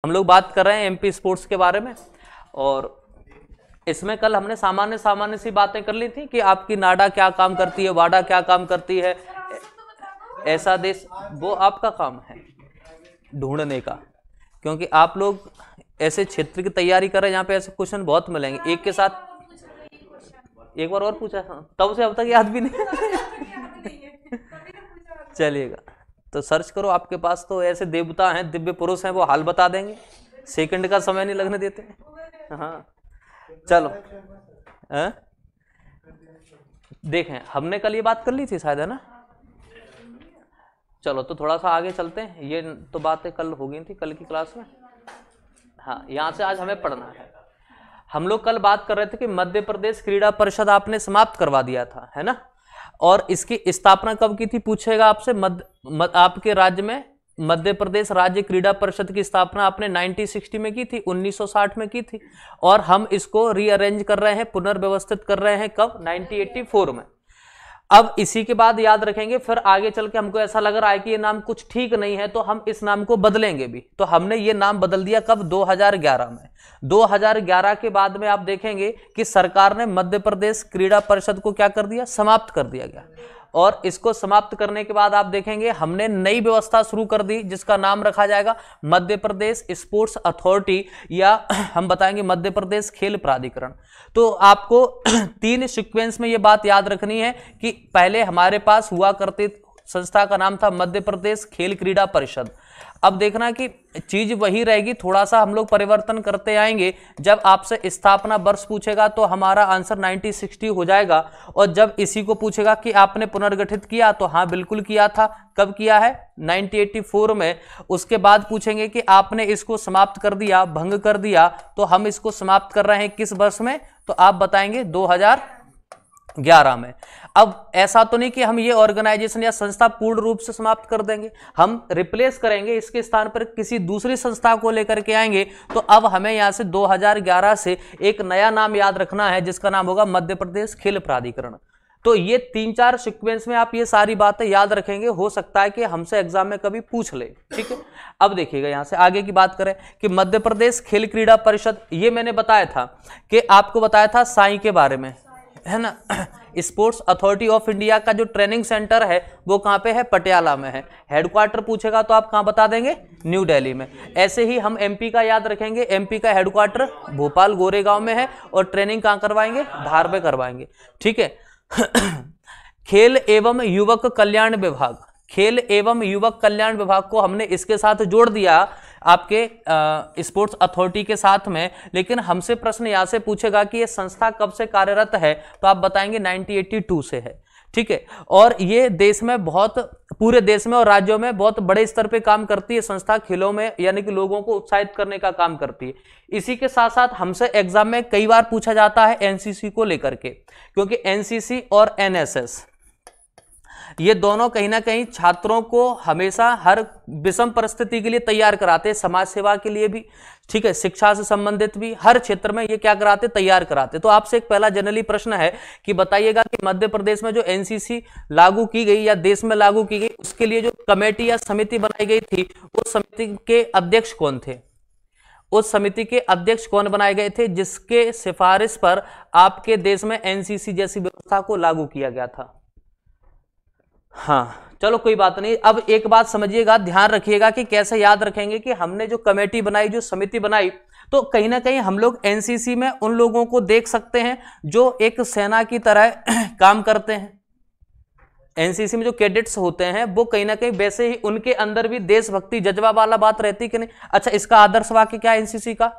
हम लोग बात कर रहे हैं एमपी स्पोर्ट्स के बारे में, और इसमें कल हमने सामान्य सी बातें कर ली थी कि आपकी नाडा क्या काम करती है, वाडा क्या काम करती है, ऐसा देश, वो आपका काम है ढूंढने का, क्योंकि आप लोग ऐसे क्षेत्र की तैयारी कर रहे हैं जहाँ पे ऐसे क्वेश्चन बहुत मिलेंगे एक के साथ। एक बार और पूछा तब से अब तक याद भी नहीं चलिएगा तो सर्च करो, आपके पास तो ऐसे देवता हैं, दिव्य पुरुष हैं, वो हाल बता देंगे, सेकंड का समय नहीं लगने देते। हाँ चलो देखें, हमने कल ये बात कर ली थी शायद, है ना। चलो तो थोड़ा सा आगे चलते हैं, ये तो बातें कल हो गई थी कल की क्लास में। हाँ, यहाँ से आज हमें पढ़ना है। हम लोग कल बात कर रहे थे कि मध्य प्रदेश क्रीड़ा परिषद आपने समाप्त करवा दिया था, है ना, और इसकी स्थापना कब की थी पूछेगा आपसे। आपके राज्य में मध्य प्रदेश राज्य क्रीड़ा परिषद की स्थापना आपने 1960 में की थी, 1960 में की थी, और हम इसको रीअरेंज कर रहे हैं, पुनर्व्यवस्थित कर रहे हैं कब, 1984 में। अब इसी के बाद याद रखेंगे, फिर आगे चल के हमको ऐसा लग रहा है कि ये नाम कुछ ठीक नहीं है तो हम इस नाम को बदलेंगे भी, तो हमने ये नाम बदल दिया कब, 2011 में। 2011 के बाद में आप देखेंगे कि सरकार ने मध्य प्रदेश क्रीड़ा परिषद को क्या कर दिया, समाप्त कर दिया गया, और इसको समाप्त करने के बाद आप देखेंगे हमने नई व्यवस्था शुरू कर दी जिसका नाम रखा जाएगा मध्य प्रदेश स्पोर्ट्स अथॉरिटी, या हम बताएंगे मध्य प्रदेश खेल प्राधिकरण। तो आपको 3 सीक्वेंस में ये बात याद रखनी है कि पहले हमारे पास हुआ करती संस्था का नाम था मध्य प्रदेश खेल क्रीड़ा परिषद। अब देखना कि चीज वही रहेगी, थोड़ा सा हम लोग परिवर्तन करते आएंगे। जब आपसे स्थापना वर्ष पूछेगा तो हमारा आंसर 1960 हो जाएगा, और जब इसी को पूछेगा कि आपने पुनर्गठित किया तो हाँ बिल्कुल किया था। कब किया है, 1984 में। उसके बाद पूछेंगे कि आपने इसको समाप्त कर दिया, भंग कर दिया, तो हम इसको समाप्त कर रहे हैं किस वर्ष में, तो आप बताएंगे 2011 में। अब ऐसा तो नहीं कि हम ये ऑर्गेनाइजेशन या संस्था पूर्ण रूप से समाप्त कर देंगे, हम रिप्लेस करेंगे, इसके स्थान पर किसी दूसरी संस्था को लेकर के आएंगे। तो अब हमें यहां से 2011 से एक नया नाम याद रखना है जिसका नाम होगा मध्य प्रदेश खेल प्राधिकरण। तो ये 3-4 सीक्वेंस में आप ये सारी बातें याद रखेंगे, हो सकता है कि हमसे एग्जाम में कभी पूछ ले, ठीक है। अब देखिएगा यहां से आगे की बात करें कि मध्य प्रदेश खेल क्रीड़ा परिषद, ये मैंने बताया था कि आपको बताया था साई के बारे में, है ना। स्पोर्ट्स अथॉरिटी ऑफ इंडिया का जो ट्रेनिंग सेंटर है वो कहाँ पे है, पटियाला में है। हेडक्वार्टर पूछेगा तो आप कहाँ बता देंगे, न्यू दिल्ली में। ऐसे ही हम एमपी का याद रखेंगे, एमपी का हेडक्वार्टर भोपाल गोरेगांव में है, और ट्रेनिंग कहाँ करवाएंगे, धार में करवाएंगे, ठीक है। खेल एवं युवक कल्याण विभाग, खेल एवं युवक कल्याण विभाग को हमने इसके साथ जोड़ दिया आपके स्पोर्ट्स अथॉरिटी के साथ में। लेकिन हमसे प्रश्न यहां से पूछेगा कि ये संस्था कब से कार्यरत है, तो आप बताएंगे 1982 से है, ठीक है। और ये देश में बहुत, पूरे देश में और राज्यों में बहुत बड़े स्तर पे काम करती है संस्था, खेलों में, यानी कि लोगों को उत्साहित करने का काम करती है। इसी के साथ साथ हमसे एग्जाम में कई बार पूछा जाता है एनसीसी को लेकर के, क्योंकि एनसीसी और एनएसएस ये दोनों कहीं ना कहीं छात्रों को हमेशा हर विषम परिस्थिति के लिए तैयार कराते हैं, समाज सेवा के लिए भी, ठीक है, शिक्षा से संबंधित भी, हर क्षेत्र में ये क्या कराते, तैयार कराते। तो आपसे एक पहला जनरली प्रश्न है कि बताइएगा कि मध्य प्रदेश में जो एनसीसी लागू की गई या देश में लागू की गई, उसके लिए जो कमेटी या समिति बनाई गई थी, उस समिति के अध्यक्ष कौन थे, उस समिति के अध्यक्ष कौन बनाए गए थे जिसके सिफारिश पर आपके देश में एनसीसी जैसी व्यवस्था को लागू किया गया था। हाँ चलो कोई बात नहीं। अब एक बात समझिएगा, ध्यान रखिएगा कि कैसे याद रखेंगे कि हमने जो कमेटी बनाई, जो समिति बनाई, तो कहीं ना कहीं हम लोग एनसीसी में उन लोगों को देख सकते हैं जो एक सेना की तरह काम करते हैं। एनसीसी में जो कैडेट्स होते हैं वो कहीं ना कहीं वैसे ही, उनके अंदर भी देशभक्ति जज्बा वाला बात रहती कि नहीं। अच्छा, इसका आदर्श वाक्य क्या है एनसीसी का,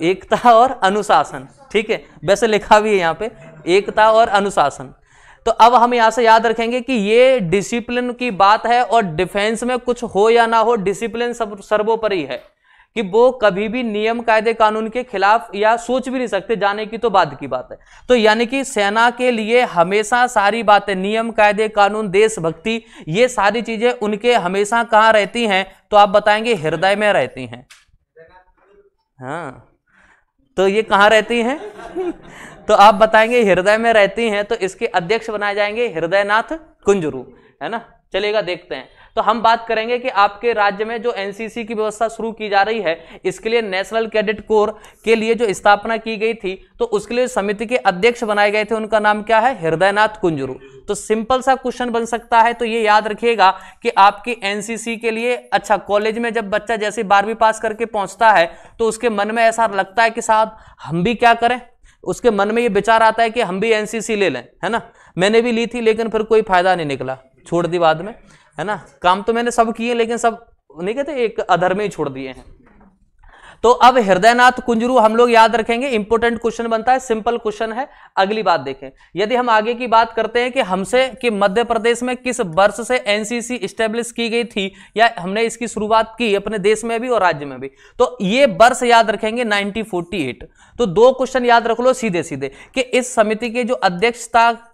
एकता और अनुशासन, ठीक है, वैसे लिखा भी है यहाँ पे, एकता और अनुशासन। तो अब हम यहां से याद रखेंगे कि ये डिसिप्लिन की बात है, और डिफेंस में कुछ हो या ना हो, डिसिप्लिन सर्वोपरि है, कि वो कभी भी नियम कायदे कानून के खिलाफ या सोच भी नहीं सकते जाने की, तो बाद की बात है। तो यानी कि सेना के लिए हमेशा सारी बातें, नियम कायदे कानून, देशभक्ति, ये सारी चीजें उनके हमेशा कहाँ रहती हैं, तो आप बताएंगे हृदय में रहती हैं। हाँ, तो ये कहाँ रहती हैं तो आप बताएंगे हृदय में रहती हैं। तो इसके अध्यक्ष बनाए जाएंगे हृदयनाथ कुंजरू, है ना। चलेगा, देखते हैं। तो तो हम बात करेंगे कि आपके राज्य में जो एनसीसी की व्यवस्था शुरू की जा रही है, इसके लिए नेशनल कैडेट कोर के लिए जो स्थापना की गई थी, तो उसके लिए समिति के अध्यक्ष बनाए गए थे, उनका नाम क्या है? हृदयनाथ कुंजरू। तो सिंपल सा क्वेश्चन बन सकता है, तो ये याद रखिएगा कि आपकी एनसीसी के लिए, अच्छा कॉलेज में जब बच्चा जैसे 12वीं पास करके पहुंचता है तो उसके मन में ऐसा लगता है कि साहब हम भी क्या करें, उसके मन में ये विचार आता है कि हम भी एनसीसी ले लें, है ना। मैंने भी ली थी लेकिन फिर कोई फायदा नहीं निकला, छोड़ दी बाद में, है ना। काम तो मैंने सब किए लेकिन सब नहीं कहते एक अधर में ही छोड़ दिए हैं। तो अब हृदयनाथ कुंजरू हम लोग याद रखेंगे, इंपोर्टेंट क्वेश्चन बनता है, सिंपल क्वेश्चन है। अगली बात देखें, यदि हम आगे की बात करते हैं कि हमसे कि मध्य प्रदेश में किस वर्ष से एनसीसी स्टैब्लिश की गई थी या हमने इसकी शुरुआत की अपने देश में भी और राज्य में भी, तो ये वर्ष याद रखेंगे 1948। तो 2 क्वेश्चन याद रख लो सीधे सीधे कि इस समिति के जो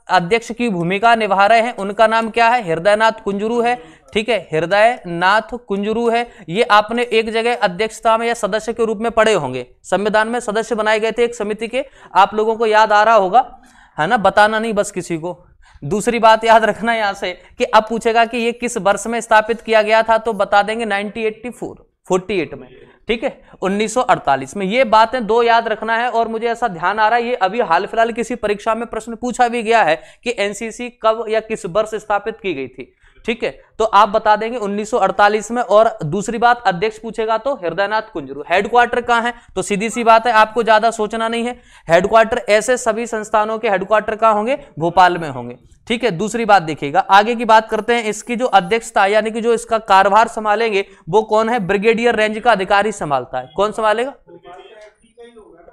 अध्यक्ष की भूमिका निभा रहे हैं उनका नाम क्या है? हृदयनाथ कुंजरू है, ठीक है, हृदयनाथ कुंजरू है। ये आपने एक जगह अध्यक्षता में या सदस्य के रूप में पढ़े होंगे, संविधान में सदस्य बनाए गए थे एक समिति के, आप लोगों को याद आ रहा होगा, है ना, बताना नहीं बस किसी को। दूसरी बात याद रखना यहां से कि अब पूछेगा कि ये किस वर्ष में स्थापित किया गया था, तो बता देंगे 1948 में, ठीक है, 1948 में। ये बातें 2 याद रखना है। और मुझे ऐसा ध्यान आ रहा है, ये अभी हाल फिलहाल किसी परीक्षा में प्रश्न पूछा भी गया है कि एनसीसी कब या किस वर्ष स्थापित की गई थी, ठीक है, तो आप बता देंगे 1948 में। और दूसरी बात, अध्यक्ष पूछेगा तो हृदयनाथ कुंजरू। हेडक्वार्टर कहां है? तो सीधी सी बात है, आपको ज्यादा सोचना नहीं है, हेडक्वार्टर ऐसे सभी संस्थानों के हेडक्वार्टर कहां होंगे? भोपाल में होंगे, ठीक है। दूसरी बात देखिएगा, आगे की बात करते हैं, इसकी जो अध्यक्षता यानी कि जो इसका कार्यभार संभालेंगे वो कौन है? ब्रिगेडियर रेंज का अधिकारी संभालता है। कौन संभालेगा?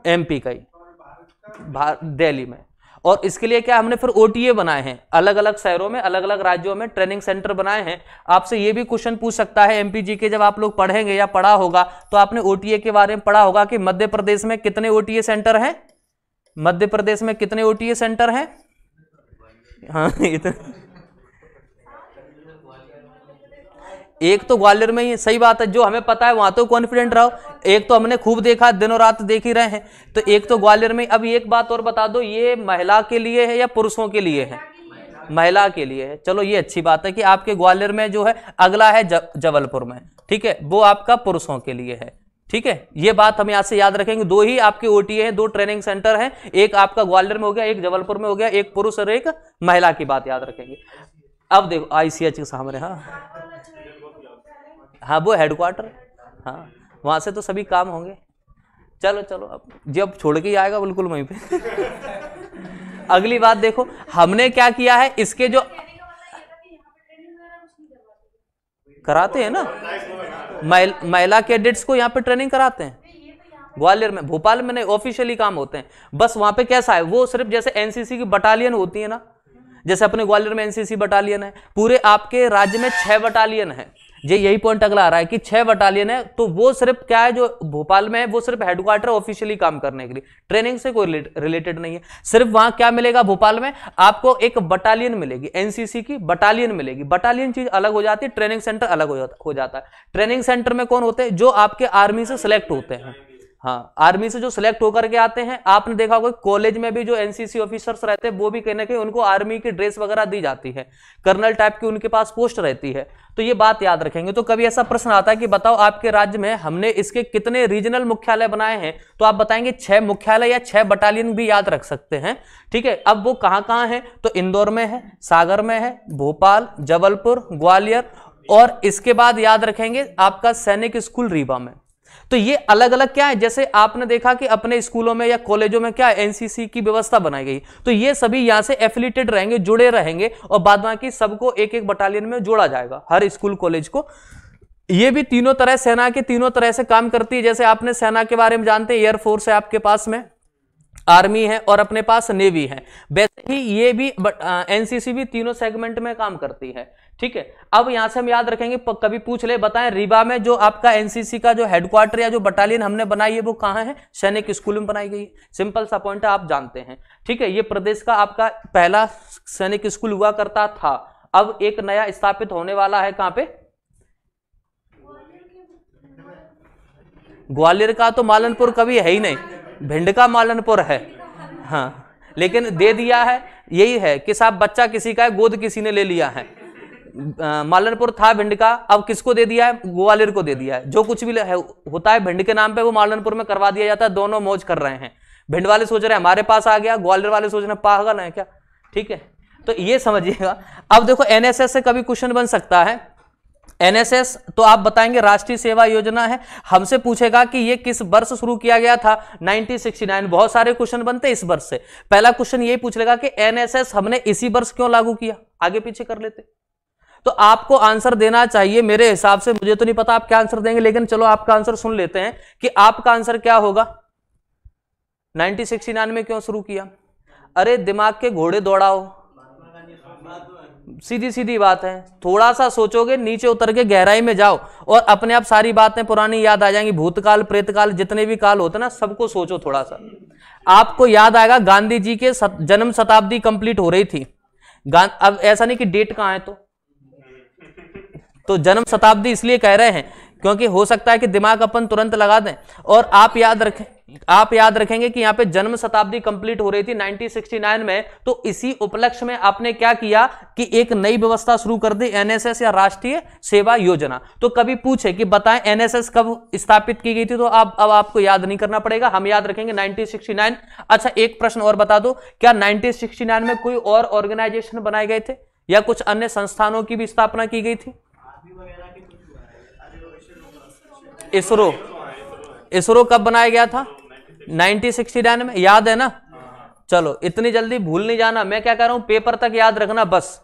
एमपी का ही, दिल्ली में। और इसके लिए क्या हमने फिर ओटीए बनाए हैं, अलग अलग शहरों में अलग अलग राज्यों में ट्रेनिंग सेंटर बनाए हैं। आपसे ये भी क्वेश्चन पूछ सकता है एमपीजी के, जब आप लोग पढ़ेंगे या पढ़ा होगा तो आपने ओटीए के बारे में पढ़ा होगा कि मध्य प्रदेश में कितने ओटीए सेंटर हैं? मध्य प्रदेश में कितने ओटीए सेंटर हैं? हाँ, एक तो ग्वालियर में ही, सही बात है, जो हमें पता है वहां तो कॉन्फिडेंट रहो। एक तो हमने खूब देखा, दिनों रात देख ही रहे हैं, तो एक तो ग्वालियर में। अब एक बात और बता दो, ये महिला के लिए है या पुरुषों के लिए है? महिला के लिए है। चलो ये अच्छी बात है कि आपके ग्वालियर में जो है, अगला है जबलपुर में, ठीक है, वो आपका पुरुषों के लिए है, ठीक है। ये बात हम यहां से याद रखेंगे। 2 ही आपके ओटीए हैं, 2 ट्रेनिंग सेंटर हैं, एक आपका ग्वालियर में हो गया, एक जबलपुर में हो गया, एक पुरुष और एक महिला की बात याद रखेंगे। अब देखो आईसीएच के सामने, हाँ वो हेडक्वार्टर, हाँ वहां से तो सभी काम होंगे। चलो चलो, अब जब छोड़ के ही आएगा बिल्कुल वहीं पे। अगली बात देखो, हमने क्या किया है, इसके जो कराते हैं ना, महिला कैडेट्स को यहाँ पे ट्रेनिंग कराते हैं ग्वालियर में, भोपाल में नहीं, ऑफिशियली काम होते हैं। बस वहां पे कैसा है, वो सिर्फ जैसे एनसीसी की बटालियन होती है ना, जैसे अपने ग्वालियर में एनसीसी बटालियन है, पूरे आपके राज्य में 6 बटालियन है। यही पॉइंट अगला आ रहा है कि 6 बटालियन है, तो वो सिर्फ क्या है, जो भोपाल में है वो सिर्फ हेडक्वार्टर ऑफिशियली काम करने के लिए, ट्रेनिंग से कोई रिलेटेड नहीं है। सिर्फ वहां क्या मिलेगा, भोपाल में आपको एक बटालियन मिलेगी, एनसीसी की बटालियन मिलेगी। बटालियन चीज अलग हो जाती है, ट्रेनिंग सेंटर अलग हो जाता है। ट्रेनिंग सेंटर में कौन होते हैं? जो आपके आर्मी से सिलेक्ट होते हैं, हाँ आर्मी से जो सिलेक्ट होकर के आते हैं। आपने देखा होगा कॉलेज में भी जो एनसीसी ऑफिसर्स रहते हैं वो भी कहीं ना कहीं उनको आर्मी की ड्रेस वगैरह दी जाती है, कर्नल टाइप की उनके पास पोस्ट रहती है। तो ये बात याद रखेंगे। तो कभी ऐसा प्रश्न आता है कि बताओ आपके राज्य में हमने इसके कितने रीजनल मुख्यालय बनाए हैं, तो आप बताएंगे 6 मुख्यालय या 6 बटालियन भी याद रख सकते हैं, ठीक है। अब वो कहां कहां है, तो इंदौर में है, सागर में है, भोपाल, जबलपुर, ग्वालियर, और इसके बाद याद रखेंगे आपका सैनिक स्कूल रीवा में। तो ये अलग अलग क्या है, जैसे आपने देखा कि अपने स्कूलों में या कॉलेजों में क्या एनसीसी की व्यवस्था बनाई गई, तो ये सभी यहां से एफिलिएटेड रहेंगे, जुड़े रहेंगे, और बाद बाकी सबको एक एक बटालियन में जोड़ा जाएगा, हर स्कूल कॉलेज को। ये भी तीनों तरह, सेना के तीनों तरह से काम करती है। जैसे आपने सेना के बारे में जानते हैं, एयरफोर्स है आपके पास में, आर्मी है और अपने पास नेवी है, वैसे ही ये भी एनसीसी भी तीनों सेगमेंट में काम करती है, ठीक है। अब यहां से हम याद रखेंगे, कभी पूछ ले, बताएं रीवा में जो आपका एनसीसी का जो हेडक्वार्टर या जो बटालियन हमने बनाई है वो कहां है? सैनिक स्कूल में बनाई गई। सिंपल सा पॉइंट है, आप जानते हैं, ठीक है। ये प्रदेश का आपका पहला सैनिक स्कूल हुआ करता था, अब एक नया स्थापित होने वाला है। कहां पे? ग्वालियर का तो मालनपुर कभी है ही नहीं, भिंड का मालनपुर है, हाँ, लेकिन दे दिया है, यही है कि साहब बच्चा किसी का है, गोद किसी ने ले लिया है, मालनपुर था भिंड का, अब किसको दे दिया है? ग्वालियर को दे दिया है। जो कुछ भी होता है भिंड के नाम पे वो मालनपुर में करवा दिया जाता है। दोनों मौज कर रहे हैं, भिंड वाले सोच रहे हैं हमारे पास आ गया, ग्वालियर वाले सोच रहे हैं पागल है क्या। ठीक है, तो ये समझिएगा। अब देखो एनएसएस से कभी क्वेश्चन बन सकता है। एनएसएस तो आप बताएंगे राष्ट्रीय सेवा योजना है, हमसे पूछेगा कि ये किस वर्ष शुरू किया गया था? 1969। बहुत सारे क्वेश्चन बनते हैं इस वर्ष से। पहला क्वेश्चन यही पूछ लेगा कि एनएसएस हमने इसी वर्ष क्यों लागू किया, आगे पीछे कर लेते। तो आपको आंसर देना चाहिए मेरे हिसाब से, मुझे तो नहीं पता आप क्या आंसर देंगे, लेकिन चलो आपका आंसर सुन लेते हैं कि आपका आंसर क्या होगा। 1969 में क्यों शुरू किया? अरे दिमाग के घोड़े दौड़ाओ, सीधी सीधी बात है। थोड़ा सा सोचोगे, नीचे उतर के गहराई में जाओ और अपने आप सारी बातें पुरानी याद आ जाएंगी। भूतकाल प्रेतकाल जितने भी काल होते ना, सबको सोचो थोड़ा सा, आपको याद आएगा गांधी जी के जन्म शताब्दी कंप्लीट हो रही थी। अब ऐसा नहीं कि डेट कहां है, तो जन्म शताब्दी इसलिए कह रहे हैं क्योंकि हो सकता है कि दिमाग अपन तुरंत लगा दें। और आप याद रखेंगे कि यहाँ पे जन्म शताब्दी कंप्लीट हो रही थी 1969 में, तो इसी उपलक्ष्य में आपने क्या किया कि एक नई व्यवस्था शुरू कर दी, एनएसएस या राष्ट्रीय सेवा योजना। तो कभी पूछे कि बताएं एनएसएस कब स्थापित की गई थी, तो अब आपको याद नहीं करना पड़ेगा, हम याद रखेंगे 1969। अच्छा एक प्रश्न और बता दो, क्या 1969 में कोई और ऑर्गेनाइजेशन बनाए गए थे या कुछ अन्य संस्थानों की भी स्थापना की गई थी? इसरो कब बनाया गया था? 1969 में, याद है ना? चलो इतनी जल्दी भूल नहीं जाना, मैं क्या कह रहा हूं, पेपर तक याद रखना बस,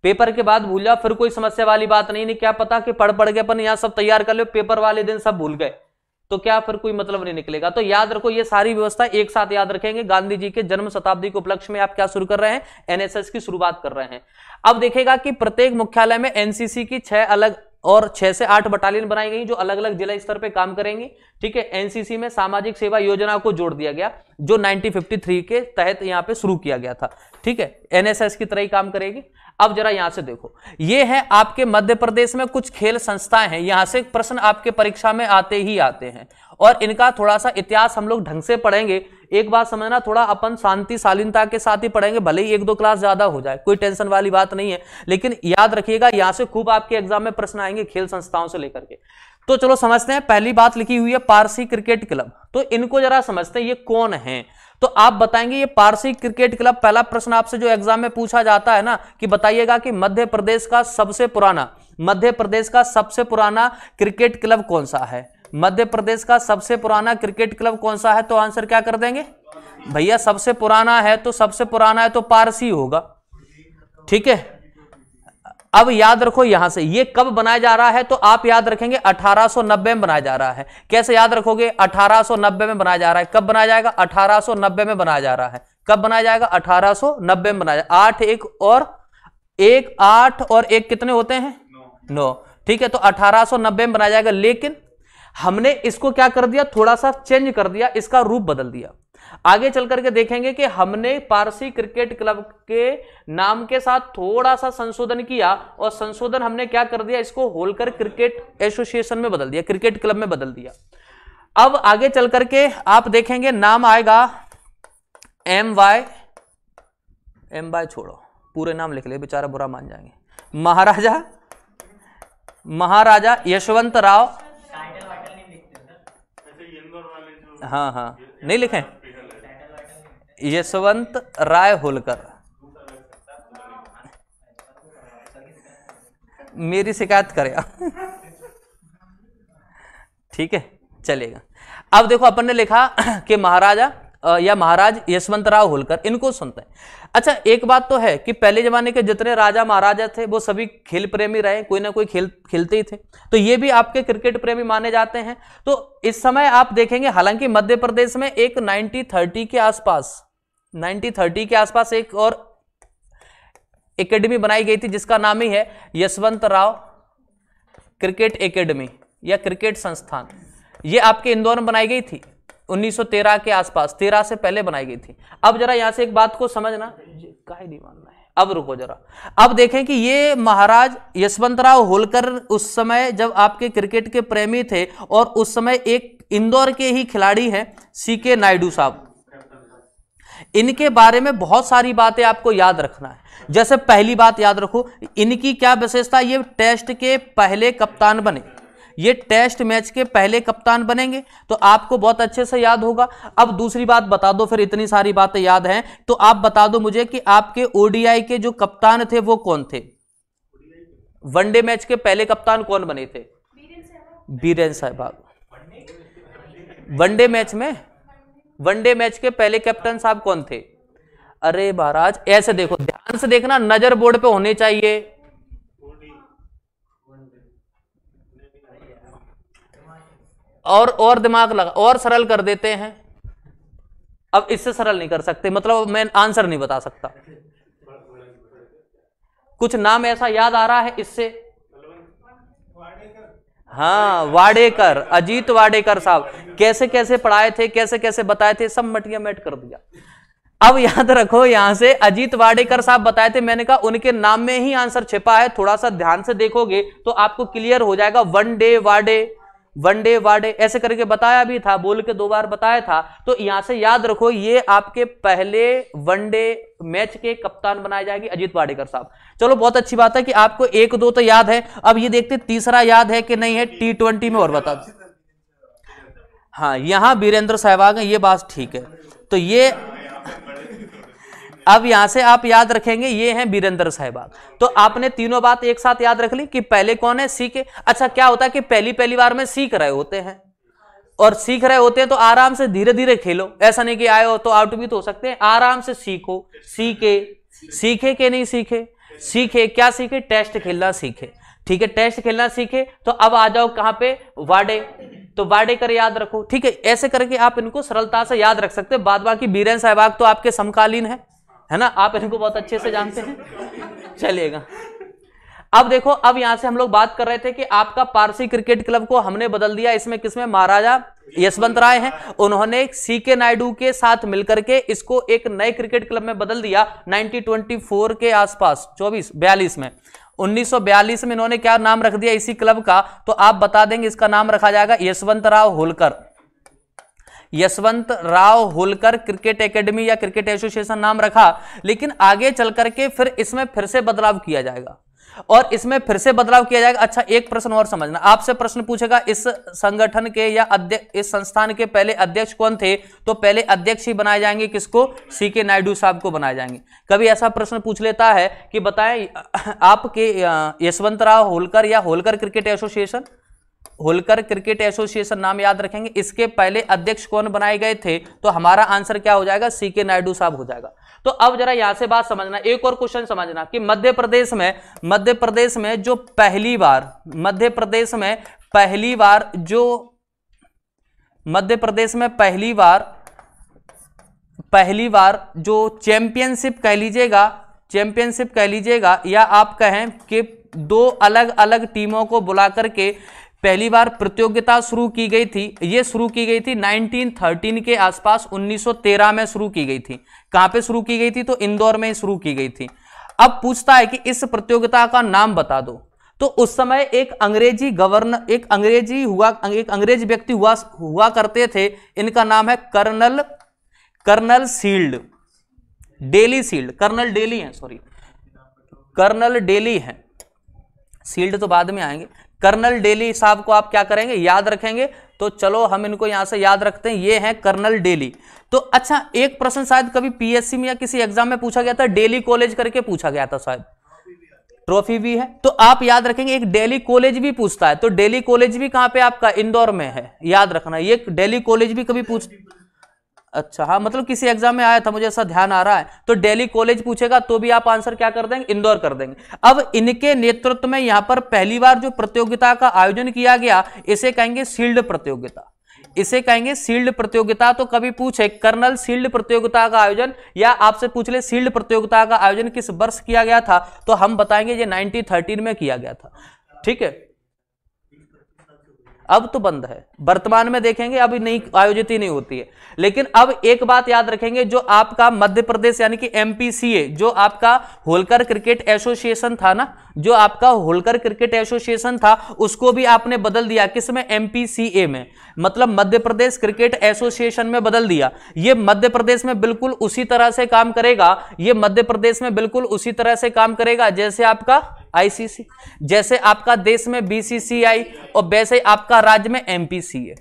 पेपर के बाद भूल जाओ, फिर कोई समस्या वाली बात नहीं क्या पता कि पढ़ के अपन यहां सब तैयार कर लो, पेपर वाले दिन सब भूल गए तो क्या फिर कोई मतलब नहीं निकलेगा। तो याद रखो, ये सारी व्यवस्था एक साथ याद रखेंगे। गांधी जी के जन्म शताब्दी के उपलक्ष्य में आप क्या शुरू कर रहे हैं? एनएसएस की शुरुआत कर रहे हैं। अब देखेगा कि प्रत्येक मुख्यालय में एनसीसी की 6 अलग और 6 से 8 बटालियन बनाई गई जो अलग अलग जिला स्तर पे काम करेंगी। ठीक है, एनसीसी में सामाजिक सेवा योजना को जोड़ दिया गया जो 1953 के तहत यहां पे शुरू किया गया था। ठीक है, एनएसएस की तरह ही काम करेगी। अब जरा यहां से देखो, ये है आपके मध्य प्रदेश में कुछ खेल संस्थाएं हैं, यहां से प्रश्न आपके परीक्षा में आते ही आते हैं और इनका थोड़ा सा इतिहास हम लोग ढंग से पढ़ेंगे। एक बात समझना, थोड़ा अपन शांति शालीनता के साथ ही पढ़ेंगे, भले ही 1-2 क्लास ज्यादा हो जाए, कोई टेंशन वाली बात नहीं है, लेकिन याद रखिएगा यहां से खूब आपके एग्जाम में प्रश्न आएंगे खेल संस्थाओं से लेकर के। तो चलो समझते हैं, पहली बात लिखी हुई है पारसी क्रिकेट क्लब, तो इनको जरा समझते हैं ये कौन है। तो आप बताएंगे ये पारसी क्रिकेट क्लब, पहला प्रश्न आपसे जो एग्जाम में पूछा जाता है ना कि बताइएगा कि मध्य प्रदेश का सबसे पुराना क्रिकेट क्लब कौन सा है? मध्य प्रदेश का सबसे पुराना क्रिकेट क्लब कौन सा है? तो आंसर क्या कर देंगे भैया? सबसे पुराना है तो पारसी होगा। ठीक है, अब याद रखो यहां से ये कब बनाया जा रहा है, तो आप याद रखेंगे 1890 में बनाया जा रहा है। कैसे याद रखोगे? 1890 में बनाया जा रहा है। कब बनाया जाएगा? 1890 में बनाया जा रहा है। कब बनाया जाएगा? 1890 में बनाया जाएगा। 8 और 1 कितने होते हैं? 9। ठीक है, तो 1890 में बनाया जाएगा, लेकिन हमने इसको क्या कर दिया, थोड़ा सा चेंज कर दिया, इसका रूप बदल दिया। आगे चल करके देखेंगे कि हमने पारसी क्रिकेट क्लब के नाम के साथ थोड़ा सा संशोधन किया और संशोधन हमने क्या कर दिया, इसको होलकर क्रिकेट एसोसिएशन में बदल दिया, क्रिकेट क्लब में बदल दिया। अब आगे चल करके आप देखेंगे नाम आएगा एम वाई छोड़ो, पूरे नाम लिख ले, बेचारा बुरा मान जाएंगे। महाराजा यशवंत राव, हाँ नहीं लिखें, यशवंत राय होलकर। मेरी शिकायत करेगा। ठीक है, चलेगा। अब देखो अपन ने लिखा कि महाराजा या महाराज यशवंतराव होलकर, इनको सुनते हैं। अच्छा एक बात तो है कि पहले जमाने के जितने राजा महाराजा थे वो सभी खेल प्रेमी रहे, कोई ना कोई खेल खेलते ही थे, तो ये भी आपके क्रिकेट प्रेमी माने जाते हैं। तो इस समय आप देखेंगे, हालांकि मध्य प्रदेश में एक 1930 के आसपास एक और एकेडमी बनाई गई थी जिसका नाम ही है यशवंतराव क्रिकेट एकेडमी या क्रिकेट संस्थान। ये आपके इंदौर में बनाई गई थी 1913 के आसपास, 13 से पहले बनाई गई थी। अब जरा यहां से एक बात को समझना, काहे नहीं मानना है, अब रुको जरा। अब देखें कि ये महाराज यशवंतराव होलकर उस समय जब आपके क्रिकेट के प्रेमी थे, और उस समय एक इंदौर के ही खिलाड़ी हैं सीके नायडू साहब। इनके बारे में बहुत सारी बातें आपको याद रखना है। जैसे पहली बात याद रखो, इनकी क्या विशेषता, ये टेस्ट के पहले कप्तान बने, ये टेस्ट मैच के पहले कप्तान बनेंगे, तो आपको बहुत अच्छे से याद होगा। अब दूसरी बात बता दो, फिर इतनी सारी बातें याद हैं तो आप बता दो मुझे कि आपके ओडीआई के जो कप्तान थे वो कौन थे, वनडे मैच के पहले कप्तान कौन बने थे? बीरेन सहवाग। वनडे मैच के पहले कैप्टन साहब कौन थे? अरे महाराज ऐसे देखो, ध्यान से देखना, नजर बोर्ड पे होनी चाहिए। और दिमाग लगा, और सरल कर देते हैं। अब इससे सरल नहीं कर सकते, मतलब मैं आंसर नहीं बता सकता। कुछ नाम ऐसा याद आ रहा है इससे? हाँ, वाडेकर, अजीत वाडेकर साहब, कैसे कैसे पढ़ाए थे, कैसे कैसे बताए थे, सब मटिया मेट कर दिया। अब याद रखो, यहां से अजीत वाडेकर साहब बताए थे, मैंने कहा उनके नाम में ही आंसर छिपा है, थोड़ा सा ध्यान से देखोगे तो आपको क्लियर हो जाएगा। वन डे वाडे ऐसे करके बताया भी था, बोल के 2 बार बताया था। तो यहां से याद रखो, ये आपके पहले वनडे मैच के कप्तान बनाए जाएंगे अजीत वाडेकर साहब। चलो बहुत अच्छी बात है कि आपको 1-2 तो याद है। अब ये देखते तीसरा याद है कि नहीं है T20 में, और बता दो। हाँ, यहां वीरेंद्र सहवाग है, ये बात ठीक है। तो ये अब यहां से आप याद रखेंगे, ये हैं वीरेंद्र सहवाग। तो आपने तीनों बात एक साथ याद रख ली कि पहले कौन है, सीखे। अच्छा, क्या होता है कि पहली बार में सीख रहे होते हैं, और सीख रहे होते हैं तो आराम से धीरे धीरे खेलो, ऐसा नहीं कि आए हो तो आउट भी तो हो सकते हैं। आराम से सीखो, सीखे कि नहीं सीखे, क्या सीखे? टेस्ट खेलना सीखे। ठीक है, टेस्ट खेलना सीखे। तो अब आ जाओ कहां पे, वाडे, तो वाडेकर याद रखो। ठीक है, ऐसे करके आप इनको सरलता से याद रख सकते हैं। बाद बाकी वीरेंद्र सहवाग तो आपके समकालीन है ना, आप इनको बहुत अच्छे से जानते हैं, चलेगा। अब देखो, अब यहां से हम लोग बात कर रहे थे कि आपका पारसी क्रिकेट क्लब को हमने बदल दिया, इसमें किसमें? महाराजा यशवंत राय हैं, उन्होंने सीके नायडू के साथ मिलकर के इसको एक नए क्रिकेट क्लब में बदल दिया 1924 के आसपास, 42 में। 1942 में इन्होंने क्या नाम रख दिया इसी क्लब का? तो आप बता देंगे, इसका नाम रखा जाएगा यशवंतराव होलकर क्रिकेट एकेडमी या क्रिकेट एसोसिएशन नाम रखा। लेकिन आगे चल करके फिर इसमें फिर से बदलाव किया जाएगा, अच्छा, एक प्रश्न और समझना, आपसे प्रश्न पूछेगा इस संगठन के या इस संस्थान के पहले अध्यक्ष कौन थे? तो पहले अध्यक्ष ही बनाए जाएंगे किसको? सीके नायडू साहब को बनाए जाएंगे। कभी ऐसा प्रश्न पूछ लेता है कि बताएं आपके यशवंतराव होलकर या होलकर क्रिकेट एसोसिएशन नाम याद रखेंगे, इसके पहले अध्यक्ष कौन बनाए गए थे? तो हमारा आंसर क्या हो जाएगा? सीके नायडू साहब हो जाएगा। तो अब जरा यहां से बात समझना, एक और क्वेश्चन समझना कि मध्य प्रदेश में जो पहली बार जो चैंपियनशिप कह लीजिएगा या आप कहें कि 2 अलग अलग टीमों को बुला करके पहली बार प्रतियोगिता शुरू की गई थी, ये शुरू की गई थी 1913 के आसपास, 1913 में शुरू की गई थी। कहां पे शुरू की गई थी? तो इंदौर में शुरू की गई थी। अब पूछता है कि इस प्रतियोगिता का नाम बता दो। तो उस समय एक अंग्रेज व्यक्ति हुआ करते थे, इनका नाम है कर्नल शील्ड, कर्नल डेली है, शील्ड तो बाद में आएंगे। कर्नल डेली साहब को आप क्या करेंगे? याद रखेंगे। तो चलो हम इनको यहां से याद रखते हैं, ये हैं कर्नल डेली। तो अच्छा, एक प्रश्न शायद कभी पीएससी में या किसी एग्जाम में पूछा गया था, डेली कॉलेज करके पूछा गया था शायद, ट्रॉफी भी है। तो आप याद रखेंगे, एक डेली कॉलेज भी पूछता है। तो डेली कॉलेज भी कहां पे आपका? इंदौर में है, याद रखना। ये डेली कॉलेज भी कभी अच्छा, हाँ, मतलब किसी एग्जाम में आया था, मुझे ऐसा ध्यान आ रहा है। तो दिल्ली कॉलेज पूछेगा तो भी आप आंसर क्या कर देंगे? इंदौर कर देंगे। अब इनके नेतृत्व में यहां पर पहली बार जो प्रतियोगिता का आयोजन किया गया, इसे कहेंगे शील्ड प्रतियोगिता। तो कभी पूछे कर्नल शील्ड प्रतियोगिता का आयोजन, या आपसे पूछ ले शील्ड प्रतियोगिता का आयोजन किस वर्ष किया गया था, तो हम बताएंगे ये 1913 में किया गया था। ठीक है, अब तो बंद है, वर्तमान में देखेंगे अभी नहीं आयोजित ही नहीं होती है। लेकिन अब एक बात याद रखेंगे, जो आपका मध्य प्रदेश यानी कि एमपीसीए, जो आपका होलकर क्रिकेट एसोसिएशन था ना, जो आपका होलकर क्रिकेट एसोसिएशन था, उसको भी आपने बदल दिया किसमें, एमपीसीए में, मतलब मध्य प्रदेश क्रिकेट एसोसिएशन में बदल दिया। ये मध्य प्रदेश में बिल्कुल उसी तरह से काम करेगा, ये मध्य प्रदेश में बिल्कुल उसी तरह से काम करेगा जैसे आपका आईसीसी, जैसे आपका देश में बीसीसीआई और वैसे आपका राज्य में एमपीसीए।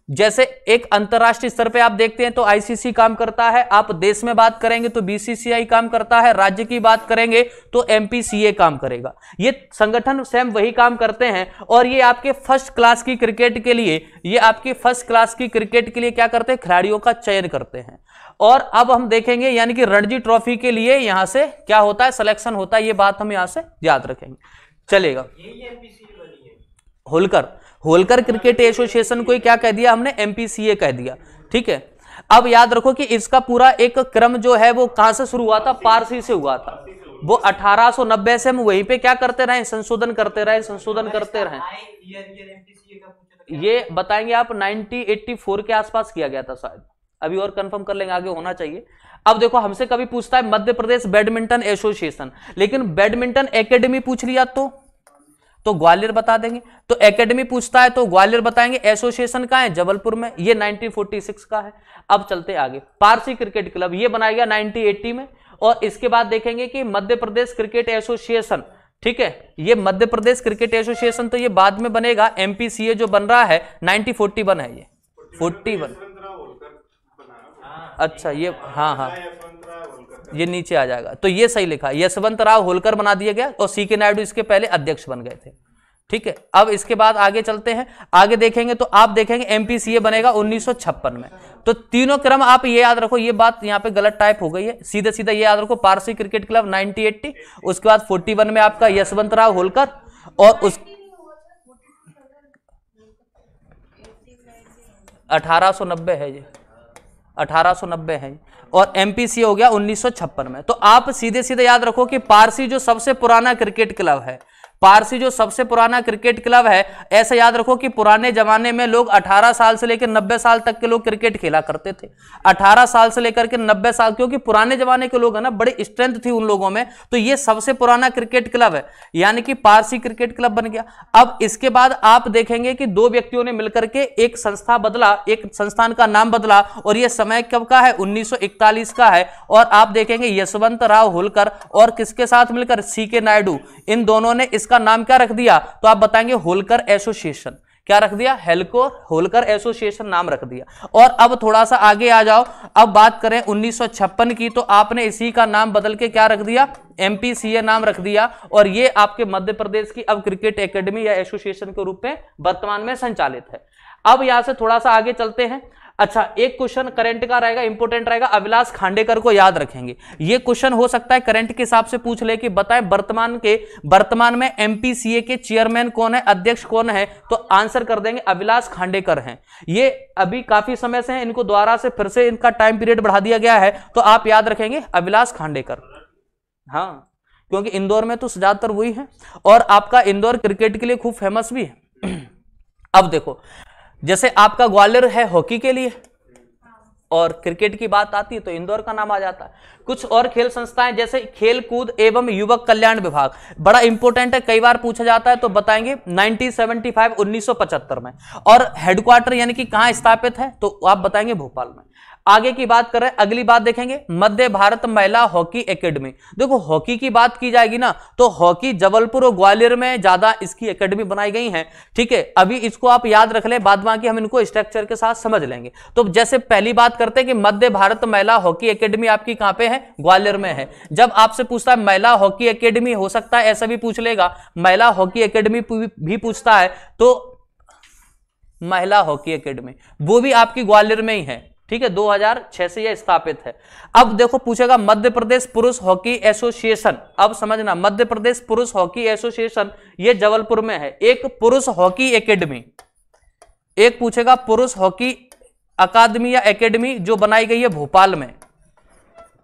जैसे एक अंतरराष्ट्रीय स्तर पे आप देखते हैं तो आईसीसी काम करता है, आप देश में बात करेंगे तो बीसीसीआई काम करता है, राज्य की बात करेंगे तो एमपीसीए काम करेगा। ये संगठन सेम वही काम करते हैं और ये आपके फर्स्ट क्लास की क्रिकेट के लिए, ये आपकी फर्स्ट क्लास की क्रिकेट के लिए क्या करते हैं, खिलाड़ियों का चयन करते हैं। और अब हम देखेंगे यानी कि रणजी ट्रॉफी के लिए यहां से क्या होता है, सिलेक्शन होता है, ये बात हम यहां से याद रखेंगे, चलेगा। होलकर क्रिकेट एसोसिएशन को क्या कह दिया हमने, एमपीसीए कह दिया, ठीक है। अब याद रखो कि इसका पूरा एक क्रम जो है वो कहां से शुरू हुआ था, पारसी से हुआ था। वो 1890 से हम वहीं पे क्या करते रहे, संशोधन करते रहे। ये बताएंगे आप 1984 के आसपास किया गया था शायद, अभी और कंफर्म कर लेंगे, आगे होना चाहिए। अब देखो हमसे कभी पूछता है मध्य प्रदेश बैडमिंटन एसोसिएशन, लेकिन बैडमिंटन एकेडमी पूछ लिया तो ग्वालियर बता देंगे। तो एकेडमी पूछता है तो ग्वालियर बताएंगे, एसोसिएशन कहां है, जबलपुर में, ये 1946 का है। अब चलते आगे, पारसी क्रिकेट क्लब ये बनाया गया 1980 में। और इसके बाद देखेंगे कि मध्य प्रदेश क्रिकेट एसोसिएशन, ठीक है, ये मध्य प्रदेश क्रिकेट एसोसिएशन तो ये बाद में बनेगा, एमपीसीए जो बन रहा है 1941 है, ये 41। अच्छा ये हाँ ये नीचे आ जाएगा, तो ये सही लिखा, यशवंत राव होलकर बना दिया गया और सी के नायडू इसके पहले अध्यक्ष बन गए थे, ठीक है। अब इसके बाद आगे चलते हैं, आगे देखेंगे तो आप देखेंगे एमपीसीए बनेगा 1956 में। तो तीनों क्रम आप ये याद रखो, ये बात यहाँ पे गलत टाइप हो गई है, सीधे सीधा ये याद रखो, पारसी क्रिकेट क्लब 1980, उसके बाद 41 में आपका यशवंत राव होलकर, और उस 1890 है, ये 1890 है, और एमपीसीए हो गया 1956 में। तो आप सीधे सीधे याद रखो कि पारसी जो सबसे पुराना क्रिकेट क्लब है, पारसी जो सबसे पुराना क्रिकेट क्लब है, ऐसे याद रखो कि पुराने जमाने में लोग 18 साल से लेकर 90 साल तक के लोग क्रिकेट खेला करते थे। 18 साल से लेकर के 90 साल, क्योंकि पुराने जमाने के लोग है ना, बड़ी स्ट्रेंथ थी उन लोगों में, तो ये सबसे पुराना क्रिकेट क्लब है, यानी कि पारसी क्रिकेट क्लब बन गया। अब इसके बाद आप देखेंगे कि दो व्यक्तियों ने मिलकर के एक संस्था बदला, एक संस्थान का नाम बदला, और यह समय कब का है, 1941 का है। और आप देखेंगे यशवंत राव होलकर और किसके साथ मिलकर, सी के नायडू, इन दोनों ने इसका नाम क्या रख दिया, तो आप बताएंगे होलकर एसोसिएशन। क्या रख दिया, होलकर एसोसिएशन नाम रख दिया। और अब थोड़ा सा आगे आ जाओ, अब बात करें 1956 की, तो आपने इसी का नाम बदल के क्या रख दिया, एमपीसीए नाम रख दिया। और ये आपके मध्य प्रदेश की अब क्रिकेट एकेडमी या एसोसिएशन के रूप में वर्तमान में संचालित है। अब यहां से थोड़ा सा आगे चलते हैं। अच्छा, एक क्वेश्चन करंट का रहेगा, इंपोर्टेंट रहेगा, अभिलाष खांडेकर को याद रखेंगे। ये क्वेश्चन हो सकता है करंट के हिसाब से पूछ ले कि बताएं वर्तमान में एमपीसीए के चेयरमैन कौन है, अध्यक्ष कौन है, तो आंसर कर देंगे अभिलाष खांडेकर हैं। ये अभी काफी समय से हैं, इनको दोबारा से फिर से इनका टाइम पीरियड बढ़ा दिया गया है, तो आप याद रखेंगे अभिलाष खांडेकर। हाँ, क्योंकि इंदौर में तो ज्यादातर वही है, और आपका इंदौर क्रिकेट के लिए खूब फेमस भी है। अब देखो, जैसे आपका ग्वालियर है हॉकी के लिए, और क्रिकेट की बात आती है तो इंदौर का नाम आ जाता है। कुछ और खेल संस्थाएं जैसे खेल कूद एवं युवक कल्याण विभाग, बड़ा इंपॉर्टेंट है, कई बार पूछा जाता है, तो बताएंगे 1975 में। और हेडक्वार्टर यानी कि कहां स्थापित है, तो आप बताएंगे भोपाल में। आगे की बात करें, अगली बात देखेंगे मध्य भारत महिला हॉकी एकेडमी। देखो हॉकी की बात की जाएगी ना, तो हॉकी जबलपुर और ग्वालियर में ज्यादा इसकी एकेडमी बनाई गई है, ठीक है। अभी इसको आप याद रख ले, बाद बाकी हम इनको स्ट्रक्चर के साथ समझ लेंगे। तो जैसे पहली बात करते हैं कि मध्य भारत महिला हॉकी एकेडमी आपकी कहां पे है, ग्वालियर में है। जब आपसे पूछता है महिला हॉकी एकेडमी, हो सकता है ऐसा भी पूछ लेगा, महिला हॉकी एकेडमी भी पूछता है, तो महिला हॉकी एकेडमी वो भी आपकी ग्वालियर में ही है, ठीक है, 2006 से यह स्थापित है। अब देखो पूछेगा मध्य प्रदेश पुरुष हॉकी एसोसिएशन, अब समझना मध्य प्रदेश पुरुष हॉकी एसोसिएशन ये जबलपुर में है। एक पुरुष हॉकी एकेडमी, एक पूछेगा पुरुष हॉकी अकादमी या एकेडमी जो बनाई गई है भोपाल में,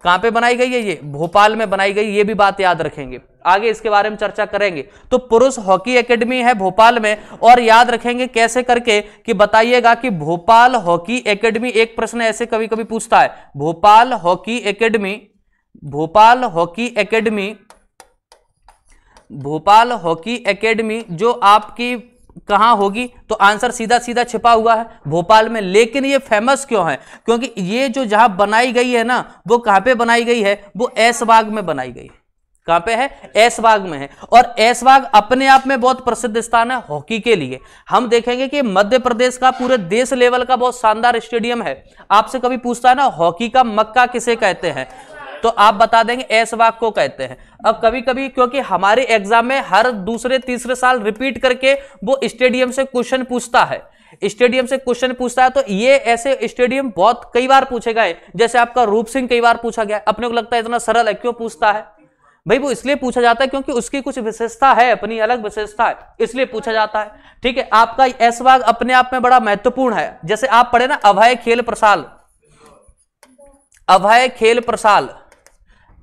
कहां पे बनाई गई है? ये भोपाल में बनाई गई, ये भी बात याद रखेंगे, आगे इसके बारे में चर्चा करेंगे। तो पुरुष हॉकी एकेडमी है भोपाल में, और याद रखेंगे कैसे करके कि बताइएगा कि भोपाल हॉकी एकेडमी, एक प्रश्न ऐसे कभी कभी पूछता है, Bhopal hockey academy, Bhopal hockey academy, Bhopal hockey academy जो आपकी कहां होगी? तो आंसर सीधा सीधा छिपा हुआ है भोपाल में। लेकिन ये फेमस क्यों है? क्योंकि ये जो जहां बनाई गई है ना, वो कहां पे बनाई गई है? वो ऐशबाग में बनाई गई है। कहां पे है? ऐशबाग में है। और ऐशबाग अपने आप में बहुत प्रसिद्ध स्थान है हॉकी के लिए। हम देखेंगे कि मध्य प्रदेश का पूरे देश लेवल का बहुत शानदार स्टेडियम है। आपसे कभी पूछता है ना हॉकी का मक्का किसे कहते हैं, तो आप बता देंगे ऐशबाग को कहते हैं। अब कभी कभी क्योंकि हमारे एग्जाम में हर दूसरे तीसरे साल रिपीट करके वो स्टेडियम से क्वेश्चन पूछता है, स्टेडियम से क्वेश्चन पूछता है, तो ये ऐसे स्टेडियम बहुत कई बार पूछे गए। जैसे आपका रूप सिंह कई बार पूछा गया, अपने को लगता है इतना सरल है, क्यों पूछता है भाई? वो इसलिए पूछा जाता है क्योंकि उसकी कुछ विशेषता है, अपनी अलग विशेषता है, इसलिए पूछा जाता है। ठीक है, आपका ऐशबाग अपने आप में बड़ा महत्वपूर्ण है। जैसे आप पढ़े ना अभय खेल प्रसाल, अभय खेल प्रसाल,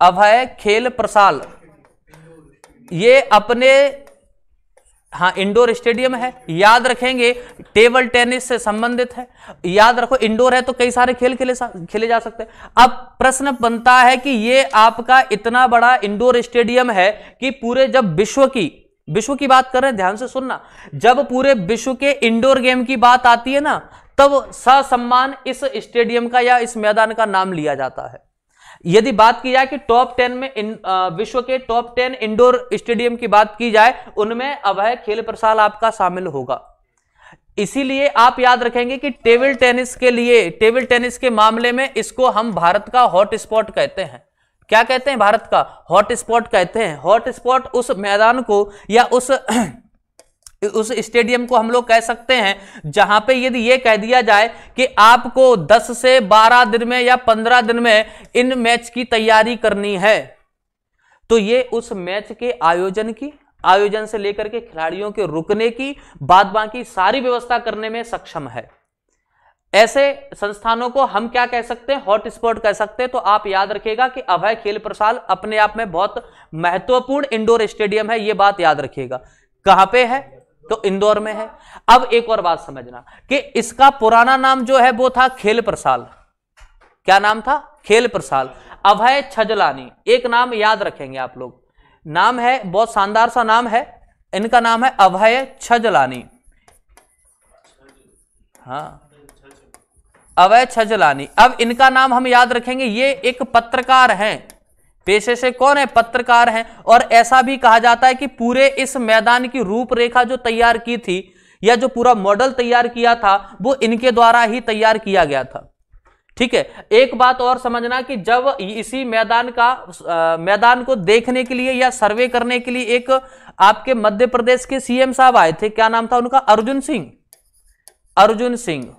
अभय खेल प्रसाल, ये अपने हाँ इंडोर स्टेडियम है। याद रखेंगे टेबल टेनिस से संबंधित है। याद रखो इंडोर है तो कई सारे खेल खेले जा सकते हैं। अब प्रश्न बनता है कि ये आपका इतना बड़ा इंडोर स्टेडियम है कि पूरे जब विश्व की बात कर रहे हैं, ध्यान से सुनना, जब पूरे विश्व के इंडोर गेम की बात आती है ना, तब ससम्मान इस स्टेडियम का या इस मैदान का नाम लिया जाता है। यदि बात की जाए कि टॉप 10 में विश्व के टॉप 10 इंडोर स्टेडियम की बात की जाए, उनमें अभय खेल प्रसाल आपका शामिल होगा। इसीलिए आप याद रखेंगे कि टेबल टेनिस के लिए, टेबल टेनिस के मामले में इसको हम भारत का हॉट स्पॉट कहते हैं। क्या कहते हैं? भारत का हॉट स्पॉट कहते हैं। हॉट स्पॉट उस मैदान को या उस स्टेडियम को हम लोग कह सकते हैं जहां पे यदि ये कह दिया जाए कि आपको 10 से 12 दिन में या 15 दिन में इन मैच की तैयारी करनी है, तो ये उस मैच के आयोजन से लेकर के खिलाड़ियों के रुकने की बाद बाकी सारी व्यवस्था करने में सक्षम है। ऐसे संस्थानों को हम क्या कह सकते हैं? हॉट स्पॉट कह सकते हैं। तो आप याद रखिएगा कि अभय खेल प्रसाल अपने आप में बहुत महत्वपूर्ण इंडोर स्टेडियम है, ये बात याद रखिएगा। कहां पे है? तो इंदौर में है। अब एक और बात समझना कि इसका पुराना नाम जो है वो था खेल प्रसाल। क्या नाम था? खेल प्रसाल। अभय छजलानी, एक नाम याद रखेंगे आप लोग, नाम है बहुत शानदार सा नाम है, इनका नाम है अभय छजलानी। हाँ, अभय छजलानी। अब इनका नाम हम याद रखेंगे, ये एक पत्रकार हैं, पेशे से कौन है? पत्रकार हैं। और ऐसा भी कहा जाता है कि पूरे इस मैदान की रूपरेखा जो तैयार की थी या जो पूरा मॉडल तैयार किया था वो इनके द्वारा ही तैयार किया गया था। ठीक है, एक बात और समझना कि जब इसी मैदान को देखने के लिए या सर्वे करने के लिए एक आपके मध्य प्रदेश के सीएम साहब आए थे, क्या नाम था उनका? अर्जुन सिंह।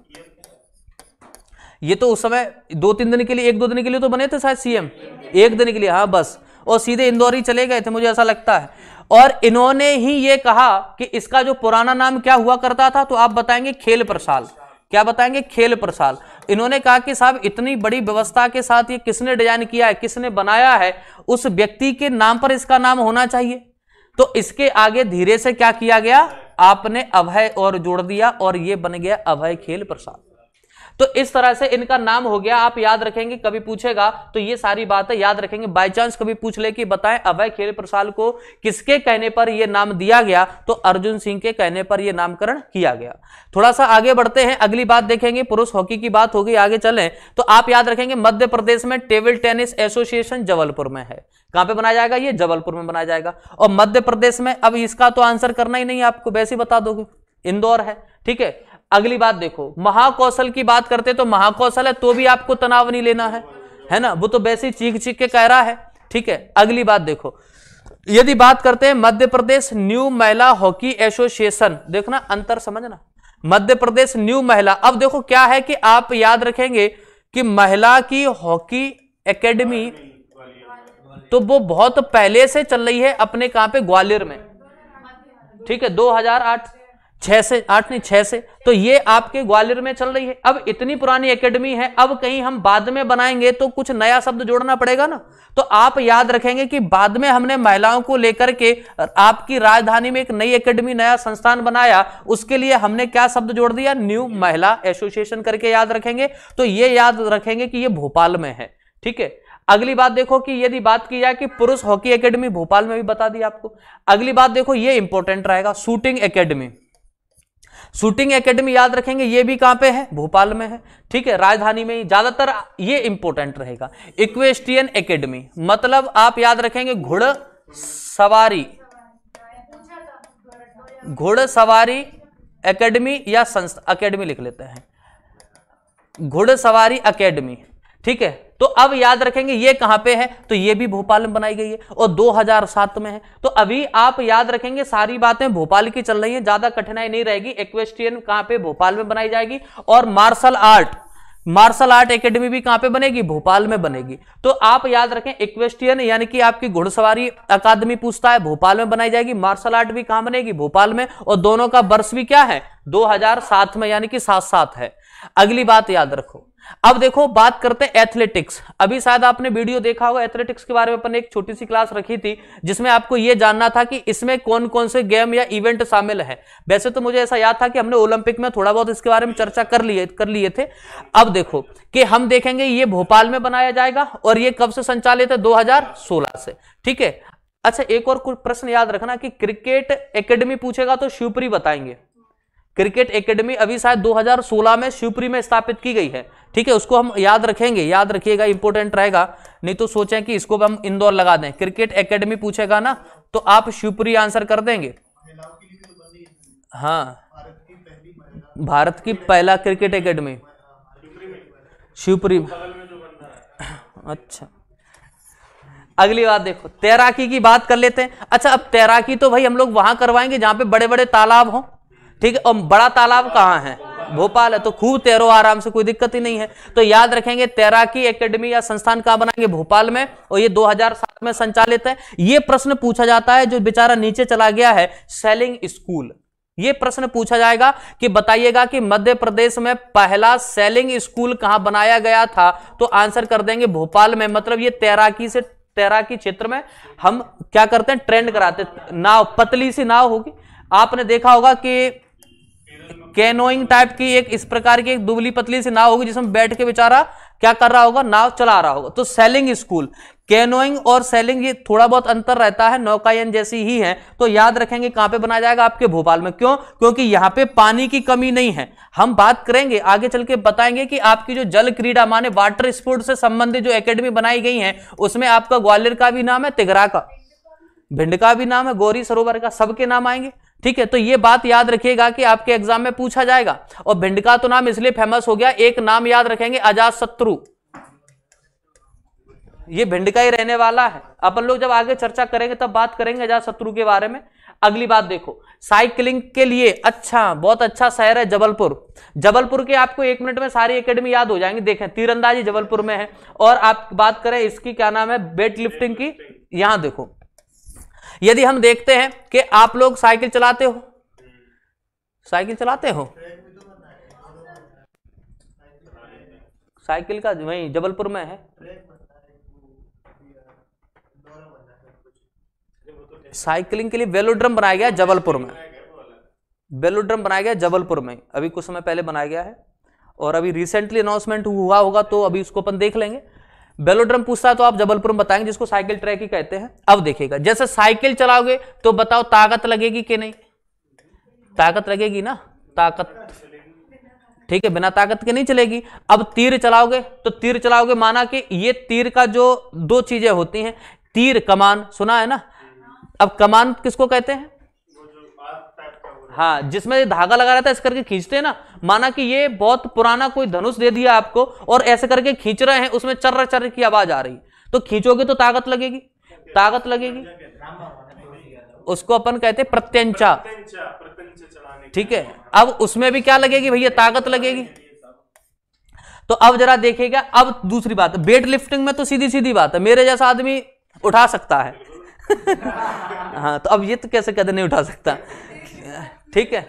ये तो उस समय 2-3 दिन के लिए, 1-2 दिन के लिए तो बने थे शायद सीएम, 1 दिन के लिए, हाँ बस, और सीधे इंदौर ही चले गए थे, मुझे ऐसा लगता है। और इन्होंने ही ये कहा कि इसका जो पुराना नाम क्या हुआ करता था, तो आप बताएंगे खेल प्रसाल। क्या बताएंगे? खेल प्रसाल। इन्होंने कहा कि साहब इतनी बड़ी व्यवस्था के साथ ये किसने डिजाइन किया है, किसने बनाया है, उस व्यक्ति के नाम पर इसका नाम होना चाहिए। तो इसके आगे धीरे से क्या किया गया? आपने अभय और जोड़ दिया और ये बन गया अभय खेल प्रसाल। तो इस तरह से इनका नाम हो गया। आप याद रखेंगे, कभी पूछेगा तो ये सारी बातें याद रखेंगे। बाय चांस कभी पूछ ले कि बताएं अभय खेल प्रसाल को किसके कहने पर यह नाम दिया गया, तो अर्जुन सिंह के कहने पर यह नामकरण किया गया। थोड़ा सा आगे बढ़ते हैं, अगली बात देखेंगे। पुरुष हॉकी की बात होगी, आगे चलें तो आप याद रखेंगे मध्य प्रदेश में टेबल टेनिस एसोसिएशन जबलपुर में है। कहां पे बनाया जाएगा? ये जबलपुर में बनाया जाएगा। और मध्य प्रदेश में, अब इसका तो आंसर करना ही नहीं, आपको वैसे ही बता दोगे, इंदौर है। ठीक है, अगली बात देखो, महाकौशल की बात करते तो महाकौशल है तो भी आपको तनाव नहीं लेना है ना, वो तो वैसे ही चीख चीख के कह रहा है। ठीक है, अगली बात देखो, यदि बात करते हैं मध्य प्रदेश न्यू महिला हॉकी एसोसिएशन, देखना अंतर समझना, मध्य प्रदेश न्यू महिला। अब देखो क्या है कि आप याद रखेंगे कि महिला की हॉकी एकेडमी तो वो बहुत पहले से चल रही है अपने कहां पे? ग्वालियर में। ठीक है, 2008 6 से 8 नहीं 6 से, तो ये आपके ग्वालियर में चल रही है। अब इतनी पुरानी एकेडमी है, अब कहीं हम बाद में बनाएंगे तो कुछ नया शब्द जोड़ना पड़ेगा ना। तो आप याद रखेंगे कि बाद में हमने महिलाओं को लेकर के आपकी राजधानी में एक नई एकेडमी, नया संस्थान बनाया, उसके लिए हमने क्या शब्द जोड़ दिया, न्यू महिला एसोसिएशन करके याद रखेंगे। तो ये याद रखेंगे कि ये भोपाल में है, ठीक है। अगली बात देखो कि यदि बात की जाए कि पुरुष हॉकी एकेडमी भोपाल में, भी बता दी आपको। अगली बात देखो, ये इंपॉर्टेंट रहेगा, शूटिंग एकेडमी। शूटिंग एकेडमी याद रखेंगे, ये भी कहां पे है, भोपाल में है, ठीक है, राजधानी में ही ज्यादातर ये इंपॉर्टेंट रहेगा। इक्वेस्ट्रियन एकेडमी मतलब आप याद रखेंगे घुड़सवारी, घुड़सवारी एकेडमी या संस्था, एकेडमी लिख लेते हैं, घुड़सवारी एकेडमी, ठीक है। तो अब याद रखेंगे ये कहां पे है, तो ये भी भोपाल में बनाई गई है और 2007 में है। तो अभी आप याद रखेंगे सारी बातें भोपाल की चल रही हैं, ज्यादा कठिनाई नहीं रहेगी। इक्वेस्ट्रियन कहां पे, भोपाल में बनाई जाएगी। और मार्शल आर्ट एकेडमी भी कहां पे बनेगी, भोपाल में बनेगी। तो आप याद रखें इक्वेस्ट्रियन यानी कि आपकी घुड़सवारी अकादमी पूछता है, भोपाल में बनाई जाएगी। मार्शल आर्ट भी कहां बनेगी, भोपाल में, और दोनों का वर्ष भी क्या है, 2007 में, यानी कि 7-7 है। अगली बात याद रखो, अब देखो बात करते हैं एथलेटिक्स। अभी शायद आपने वीडियो देखा होगा एथलेटिक्स के बारे में, अपन एक छोटी सी क्लास रखी थी जिसमें आपको यह जानना था कि इसमें कौन कौन से गेम या इवेंट शामिल है। वैसे तो मुझे ऐसा याद था कि हमने ओलंपिक में थोड़ा बहुत इसके बारे में चर्चा कर लिए थे। अब देखो कि हम देखेंगे ये भोपाल में बनाया जाएगा और ये कब से संचालित है, 2016 से, ठीक है। अच्छा, एक और कुछ प्रश्न याद रखना कि क्रिकेट एकेडमी पूछेगा तो शिवपुरी बताएंगे। क्रिकेट एकेडमी अभी शायद 2016 में शिवपुरी में स्थापित की गई है, ठीक है, उसको हम याद रखेंगे, याद रखिएगा, इंपॉर्टेंट रहेगा। नहीं तो सोचें कि इसको हम इंदौर लगा दें। क्रिकेट एकेडमी पूछेगा ना तो आप शिवपुरी आंसर कर देंगे। हाँ, भारत की पहला क्रिकेट एकेडमी शिवपुरी। अच्छा, अगली बात देखो, तैराकी की बात कर लेते हैं। अच्छा, अब तैराकी तो भाई हम लोग वहां करवाएंगे जहां पे बड़े बड़े तालाब हो, ठीक है, और बड़ा तालाब कहां है, भोपाल है, तो खूब तैरो आराम से, कोई दिक्कत ही नहीं है। तो याद रखेंगे तैराकी एकेडमी या संस्थान कहां बनाएंगे, भोपाल में, और ये 2007 में संचालित है। ये प्रश्न पूछा जाता है, जो बेचारा नीचे चला गया है, सेलिंग स्कूल, ये प्रश्न पूछा जाएगा कि बताइएगा कि मध्य प्रदेश में पहला सेलिंग स्कूल कहां बनाया गया था, तो आंसर कर देंगे भोपाल में। मतलब ये तैराकी क्षेत्र में हम क्या करते हैं, ट्रेंड कराते हैं। नाव, पतली सी नाव होगी, आपने देखा होगा कि कैनोइंग टाइप की एक इस प्रकार की एक दुबली पतली सी नाव होगी जिसमें बैठ के बेचारा क्या कर रहा होगा, नाव चला रहा होगा। तो सेलिंग स्कूल, कैनोइंग और सेलिंग ये थोड़ा बहुत अंतर रहता है, नौकायन जैसी ही है। तो याद रखेंगे कहां पे बनाया जाएगा, आपके भोपाल में। क्यों? क्योंकि यहां पे पानी की कमी नहीं है। हम बात करेंगे आगे चल के, बताएंगे कि आपकी जो जल क्रीड़ा माने वाटर स्पोर्ट से संबंधित जो एकेडमी बनाई गई है उसमें आपका ग्वालियर का भी नाम है, तिगरा का, भिंड का भी नाम है, गौरी सरोवर का, सबके नाम आएंगे, ठीक है। तो ये बात याद रखिएगा कि आपके एग्जाम में पूछा जाएगा। और भिंड का तो नाम इसलिए फेमस हो गया, एक नाम याद रखेंगे, अजातशत्रु, ये भिंड का ही रहने वाला है। अपन लोग जब आगे चर्चा करेंगे तब बात करेंगे अजातशत्रु के बारे में। अगली बात देखो, साइकिलिंग के लिए अच्छा, बहुत अच्छा शहर है जबलपुर। जबलपुर के आपको 1 मिनट में सारी एकेडमी याद हो जाएंगी। देखें, तीरंदाजी जबलपुर में है। और आप बात करें इसकी क्या नाम है, वेट लिफ्टिंग की, यहां देखो, यदि हम देखते हैं कि आप लोग साइकिल चलाते हो, साइकिल का वहीं जबलपुर में है। साइकिलिंग के लिए वेलोड्रम बनाया गया जबलपुर में, वेलोड्रम बनाया गया जबलपुर में, अभी कुछ समय पहले बनाया गया है और अभी रिसेंटली अनाउंसमेंट हुआ होगा, तो अभी उसको अपन देख लेंगे। वेलोड्रम पूछता है तो आप जबलपुर में बताएंगे, जिसको साइकिल ट्रैक ही कहते हैं। अब देखिएगा, जैसे साइकिल चलाओगे तो बताओ ताकत लगेगी कि नहीं, ताकत लगेगी ना, ताकत, ठीक है, बिना ताकत के नहीं चलेगी। अब तीर चलाओगे तो तीर चलाओगे, माना कि ये तीर का जो 2 चीजें होती हैं, तीर, कमान, सुना है ना। अब कमान किसको कहते हैं, हाँ, जिसमें धागा लगा रहता है, इस करके खींचते हैं ना। माना कि ये बहुत पुराना कोई धनुष दे दिया आपको और ऐसे करके खींच रहे हैं, उसमें चर्र चर्र की आवाज आ रही, तो खींचोगे तो ताकत लगेगी, ताकत लगेगी, उसको अपन कहते हैं प्रत्यंचा, ठीक है। अब उसमें भी क्या लगेगी भैया, ताकत लगेगी। तो अब जरा देखिएगा, अब दूसरी बात, वेट लिफ्टिंग में तो सीधी सीधी बात है, मेरे जैसा आदमी उठा सकता है हाँ, तो अब ये तो कैसे कहते नहीं उठा सकता, ठीक है,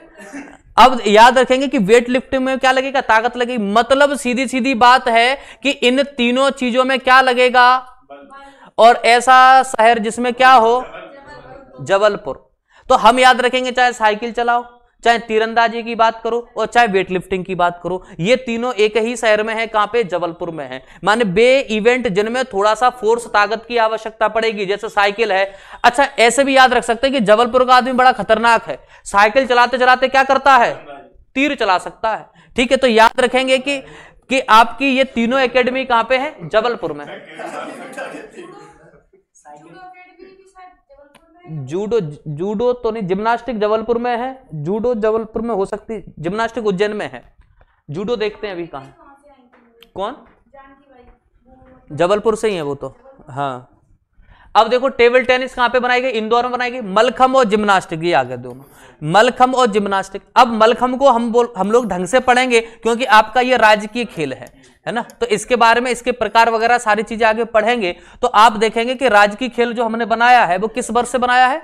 अब याद रखेंगे कि वेट लिफ्टिंग में क्या लगेगा, ताकत लगेगी। मतलब सीधी सीधी बात है कि इन तीनों चीजों में क्या लगेगा, और ऐसा शहर जिसमें क्या हो, जबलपुर। तो हम याद रखेंगे, चाहे साइकिल चलाओ, चाहे तीरंदाजी की बात करो, और चाहे वेट लिफ्टिंग की बात करो, ये तीनों एक ही शहर में है। कहां पे, जबलपुर में है। माने बे इवेंट जिनमें थोड़ा सा फोर्स, ताकत की आवश्यकता पड़ेगी, जैसे साइकिल है। अच्छा, ऐसे भी याद रख सकते हैं कि जबलपुर का आदमी बड़ा खतरनाक है, साइकिल चलाते चलाते क्या करता है, तीर चला सकता है। ठीक है, तो याद रखेंगे कि आपकी ये तीनों एकेडमी कहां पे है, जबलपुर में। जूडो तो नहीं, जिम्नास्टिक जबलपुर में है, जूडो जबलपुर में हो सकती है, जिम्नास्टिक उज्जैन में है। जूडो देखते हैं अभी कहां, कौन, जबलपुर से ही है वो तो। हाँ, अब देखो टेबल टेनिस कहां पे बनाई गई, इंदौर में बनाई गई। मलखम और जिम्नास्टिक, ये आ गए दोनों, मलखम और जिम्नास्टिक। अब मलखम को हम लोग ढंग से पढ़ेंगे, क्योंकि आपका ये राजकीय खेल है ना, तो इसके बारे में, इसके प्रकार वगैरह सारी चीजें आगे पढ़ेंगे। तो आप देखेंगे कि राजकीय खेल जो हमने बनाया है वो किस वर्ष से बनाया है,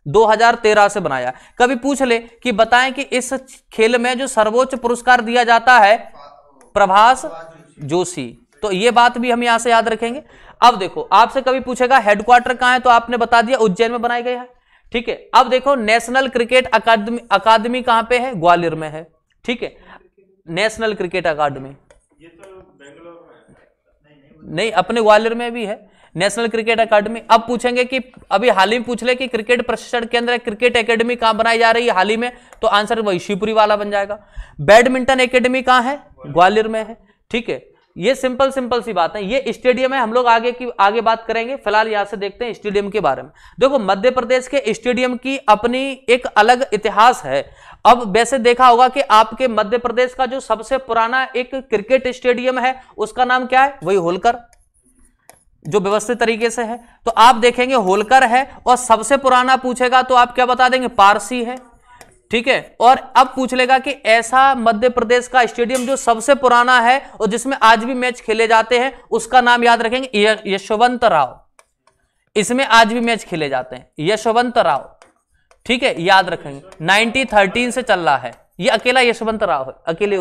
2013 से बनाया। कभी पूछ ले कि बताएं कि इस खेल में जो सर्वोच्च पुरस्कार दिया जाता है, प्रभास जोशी, तो ये बात भी हम यहां से याद रखेंगे। अब देखो, आपसे कभी पूछेगा हेडक्वार्टर कहां है, तो आपने बता दिया उज्जैन में बनाई गई है। ठीक है, अब देखो नेशनल क्रिकेट अकादमी कहां पे है, ग्वालियर में है। ठीक है, नेशनल क्रिकेट अकादमी नहीं, अपने ग्वालियर में भी है नेशनल क्रिकेट अकादमी। अब पूछेंगे कि अभी हाल ही में पूछ ले कि क्रिकेट प्रशिक्षण केंद्र, क्रिकेट एकेडमी कहां बनाई जा रही है हाल ही में, तो आंसर वही शिवपुरी वाला बन जाएगा। बैडमिंटन एकेडमी कहां है, ग्वालियर में है। ठीक है, ये सिंपल सी बात है। ये स्टेडियम है, हम लोग आगे बात करेंगे। फिलहाल यहां से देखते हैं स्टेडियम के बारे में। देखो, मध्य प्रदेश के स्टेडियम की अपनी एक अलग इतिहास है। अब वैसे देखा होगा कि आपके मध्य प्रदेश का जो सबसे पुराना एक क्रिकेट स्टेडियम है, उसका नाम क्या है, वही होलकर, जो व्यवस्थित तरीके से है। तो आप देखेंगे होलकर है, और सबसे पुराना पूछेगा तो आप क्या बता देंगे, पारसी है। ठीक है, और अब पूछ लेगा कि ऐसा मध्य प्रदेश का स्टेडियम जो सबसे पुराना है और जिसमें आज भी मैच खेले जाते हैं, उसका नाम याद रखेंगे, यशवंत राव। इसमें आज भी मैच खेले जाते हैं, यशवंत राव। ठीक है, याद रखेंगे, 1913 से चल रहा है। ये अकेला यशवंत राव है, अकेले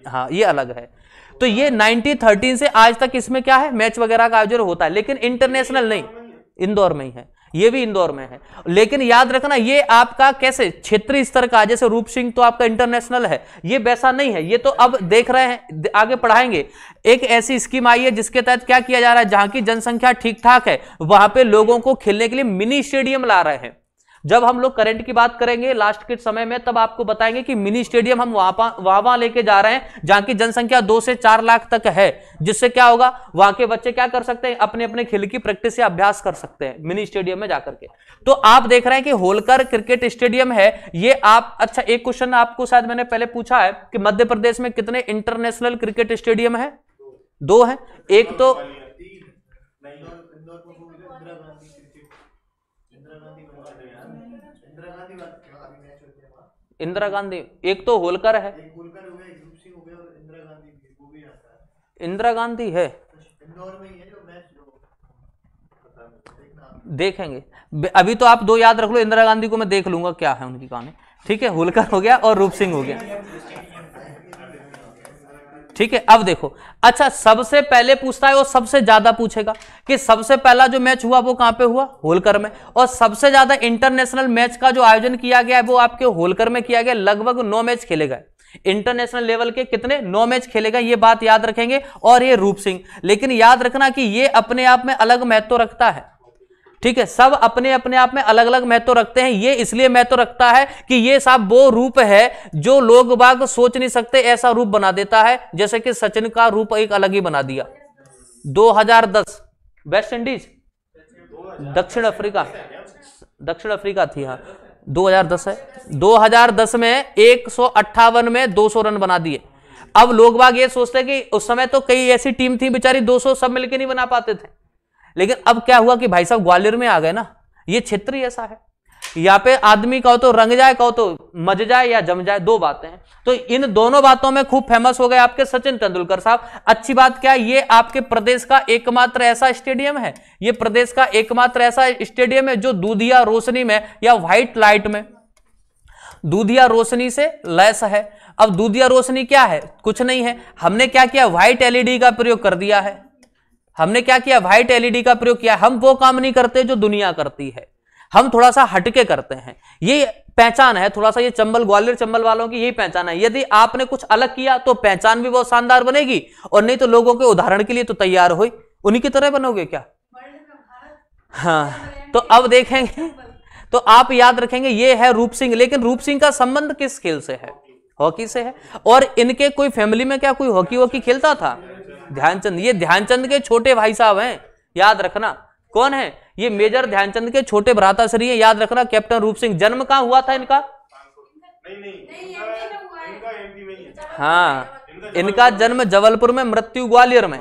हाँ, ये अलग है। तो ये 1913 से आज तक इसमें क्या है, मैच वगैरह का आयोजन होता है, लेकिन इंटरनेशनल नहीं, इंदौर में ही है। ये भी इंदौर में है, लेकिन याद रखना ये आपका कैसे क्षेत्रीय स्तर का, जैसे रूप सिंह तो आपका इंटरनेशनल है, ये वैसा नहीं है। ये तो अब देख रहे हैं, आगे पढ़ाएंगे। एक ऐसी स्कीम आई है जिसके तहत क्या किया जा रहा है, जहां की जनसंख्या ठीक ठाक है, वहां पे लोगों को खेलने के लिए मिनी स्टेडियम ला रहे हैं। जब हम लोग करंट की बात करेंगे लास्ट के समय में, तब आपको बताएंगे कि मिनी स्टेडियम हम वहां लेके जा रहे हैं जहां की जनसंख्या 2 से 4 लाख तक है, जिससे क्या होगा, वहां के बच्चे क्या कर सकते हैं, अपने अपने खेल की प्रैक्टिस या अभ्यास कर सकते हैं मिनी स्टेडियम में जाकर के। तो आप देख रहे हैं कि होलकर क्रिकेट स्टेडियम है ये। आप अच्छा, एक क्वेश्चन आपको शायद मैंने पहले पूछा है कि मध्य प्रदेश में कितने इंटरनेशनल क्रिकेट स्टेडियम है, 2 है। एक तो इंदिरा गांधी, एक तो होलकर है, इंदिरा गांधी है, देखेंगे अभी तो आप 2 याद रख लो। इंदिरा गांधी को मैं देख लूंगा क्या है उनकी कहानी। ठीक है, होलकर हो गया और रूप सिंह हो गया। ठीक है, अब देखो, अच्छा सबसे पहले पूछता है, वो सबसे ज्यादा पूछेगा कि सबसे पहला जो मैच हुआ वो कहां पे हुआ, होलकर में। और सबसे ज्यादा इंटरनेशनल मैच का जो आयोजन किया गया है वो आपके होलकर में किया गया। लगभग 9 मैच खेले गए इंटरनेशनल लेवल के, कितने, 9 मैच खेले गए, ये बात याद रखेंगे। और ये रूप सिंह, लेकिन याद रखना कि ये अपने आप में अलग महत्व रखता है। ठीक है, सब अपने अपने आप में अलग अलग महत्व रखते हैं। ये इसलिए महत्व रखता है कि ये सब वो रूप है जो लोग बाग सोच नहीं सकते, ऐसा रूप बना देता है। जैसे कि सचिन का रूप एक अलग ही बना दिया। 2010 वेस्ट इंडीज, दक्षिण अफ्रीका थी, हाँ 2010 है। 2010 में 158 में 200 रन बना दिए। अब लोग बाग ये सोचते हैं कि उस समय तो कई ऐसी टीम थी बेचारी 200 सब मिलकर नहीं बना पाते थे, लेकिन अब क्या हुआ कि भाई साहब ग्वालियर में आ गए ना। ये क्षेत्र ही ऐसा है, यहाँ पे आदमी कहो तो रंग जाए, कहो तो मज जाए या जम जाए, 2 बातें हैं। तो इन दोनों बातों में खूब फेमस हो गए आपके सचिन तेंदुलकर साहब। अच्छी बात क्या है, ये आपके प्रदेश का एकमात्र ऐसा स्टेडियम है, ये प्रदेश का एकमात्र ऐसा स्टेडियम है जो दूधिया रोशनी में या व्हाइट लाइट में दूधिया रोशनी से लैस है। अब दूधिया रोशनी क्या है? कुछ नहीं है। हमने क्या किया? व्हाइट एलईडी का प्रयोग कर दिया है। हमने क्या किया? व्हाइट एलईडी का प्रयोग किया। हम वो काम नहीं करते जो दुनिया करती है, हम थोड़ा सा हटके करते हैं। ये पहचान है थोड़ा सा, ये चंबल, ग्वालियर चंबल वालों की यही पहचान है। यदि आपने कुछ अलग किया तो पहचान भी बहुत शानदार बनेगी, और नहीं तो लोगों के उदाहरण के लिए तो तैयार हो, उन्हीं की तरह बनोगे क्या? हाँ, तो अब देखेंगे तो आप याद रखेंगे ये है रूप सिंह। लेकिन रूप सिंह का संबंध किस खेल से है? हॉकी से है। और इनके कोई फैमिली में क्या कोई हॉकी खेलता था? ध्यानचंद। ये ध्यानचंद के छोटे भाई साहब हैं, याद रखना। कौन है? ये मेजर ध्यानचंद के छोटे भ्राताश्री है, याद रखना, कैप्टन रूप सिंह। जन्म कहां हुआ था इनका? हाँ, इनका जन्म जबलपुर में, मृत्यु ग्वालियर में।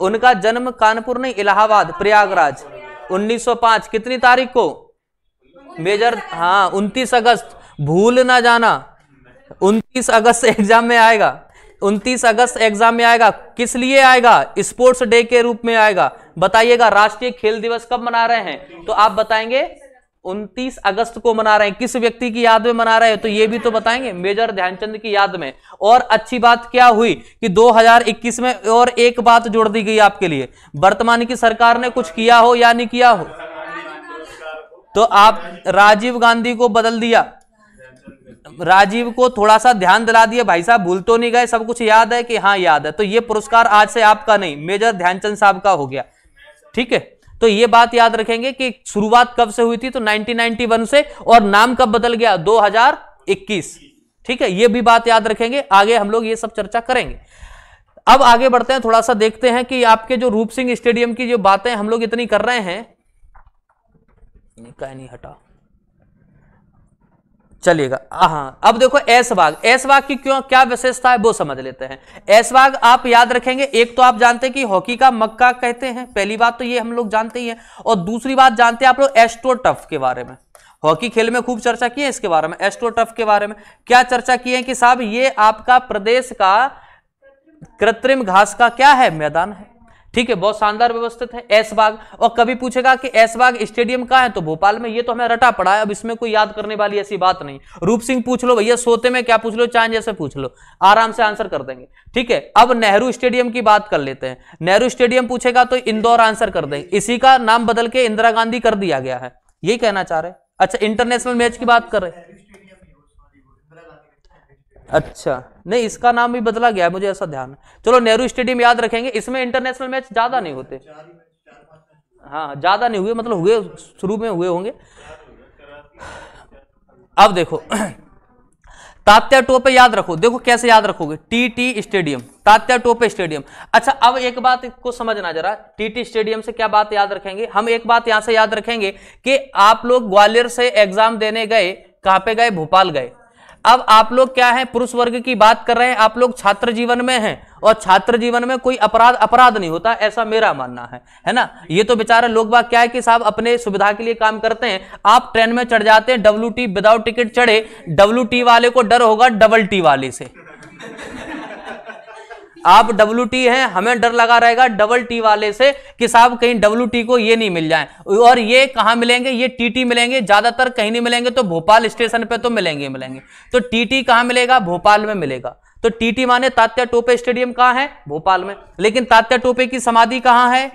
उनका जन्म कानपुर नहीं, इलाहाबाद, प्रयागराज, 1905। कितनी तारीख को? मेजर, हाँ 29 अगस्त, भूल ना जाना। 29 अगस्त एग्जाम में आएगा, 29 अगस्त एग्जाम में आएगा। किस लिए आएगा? स्पोर्ट्स डे के रूप में आएगा। बताइएगा राष्ट्रीय खेल दिवस कब मना रहे हैं? तो आप बताएंगे 29 अगस्त को मना रहे हैं। किस व्यक्ति की याद में मना रहे हैं? तो ये भी तो बताएंगे, मेजर ध्यानचंद की याद में। और अच्छी बात क्या हुई कि 2021 में और एक बात जोड़ दी गई आपके लिए, वर्तमान की सरकार ने कुछ किया हो या नहीं किया हो, तो आप राजीव गांधी को बदल दिया, राजीव को थोड़ा सा ध्यान दिला दिया, भाई साहब भूल तो नहीं गए, सब कुछ याद है कि हाँ याद है। तो ये पुरस्कार आज से आपका नहीं, मेजर ध्यानचंद साहब का हो गया। ठीक है, तो ये बात याद रखेंगे कि शुरुआत कब से हुई थी? तो 1991 से। और नाम कब बदल गया? 2021। ठीक है, ये भी बात याद रखेंगे। आगे हम लोग ये सब चर्चा करेंगे। अब आगे बढ़ते हैं, थोड़ा सा देखते हैं कि आपके जो रूप सिंह स्टेडियम की जो बातें हम लोग इतनी कर रहे हैं, नहीं हटा, चलिएगा। हाँ, अब देखो ऐशबाग। ऐशबाग की क्यों क्या विशेषता है वो समझ लेते हैं। ऐशबाग आप याद रखेंगे, एक तो आप जानते हैं कि हॉकी का मक्का कहते हैं, पहली बात तो ये हम लोग जानते ही हैं। और दूसरी बात जानते हैं आप लोग एस्ट्रोटर्फ के बारे में। हॉकी खेल में खूब चर्चा की है इसके बारे में। एस्ट्रोटर्फ के बारे में क्या चर्चा की है कि साहब ये आपका प्रदेश का कृत्रिम घास का क्या है? मैदान है। ठीक है, बहुत शानदार व्यवस्थित है ऐशबाग। और कभी पूछेगा कि ऐशबाग स्टेडियम कहाँ है? तो भोपाल में। ये तो हमें रटा पड़ा है, अब इसमें कोई याद करने वाली ऐसी बात नहीं। रूप सिंह पूछ लो भैया, सोते में क्या पूछ लो, चांद जैसे पूछ लो, आराम से आंसर कर देंगे। ठीक है, अब नेहरू स्टेडियम की बात कर लेते हैं। नेहरू स्टेडियम पूछेगा तो इंदौर आंसर कर देंगे। इसी का नाम बदल के इंदिरा गांधी कर दिया गया है, यही कहना चाह रहे हैं। अच्छा, इंटरनेशनल मैच की बात कर रहे हैं। अच्छा, नहीं इसका नाम भी बदला गया है, मुझे ऐसा ध्यान है। चलो नेहरू स्टेडियम याद रखेंगे। इसमें इंटरनेशनल मैच ज्यादा नहीं होते, हाँ ज्यादा नहीं हुए, मतलब हुए शुरू में हुए होंगे। अब देखो तात्या टोपे याद रखो। देखो कैसे याद रखोगे, TT stadium, Tatya Tope stadium. अच्छा, अब एक बात को समझना जरा, टीटी स्टेडियम से क्या बात याद रखेंगे हम? एक बात यहां से याद रखेंगे कि आप लोग ग्वालियर से एग्जाम देने गए, कहां पे गए? भोपाल गए। अब आप लोग क्या है, पुरुष वर्ग की बात कर रहे हैं, आप लोग छात्र जीवन में हैं, और छात्र जीवन में कोई अपराध नहीं होता, ऐसा मेरा मानना है ना। ये तो बेचारे लोग बात क्या है कि साहब अपने सुविधा के लिए काम करते हैं। आप ट्रेन में चढ़ जाते हैं, WT विदाउट टिकट चढ़े, WT वाले को डर होगा डबल टी वाले से। आप WT हैं, हमें डर लगा रहेगा डबल टी वाले से कि साहब कहीं WT को ये नहीं मिल जाए। और ये कहां मिलेंगे? ये TT मिलेंगे, ज्यादातर कहीं नहीं मिलेंगे तो भोपाल स्टेशन पे तो मिलेंगे। तो TT कहां मिलेगा? भोपाल में मिलेगा। तो TT माने तात्या टोपे स्टेडियम कहां है? भोपाल में। लेकिन तात्या टोपे की समाधि कहां है?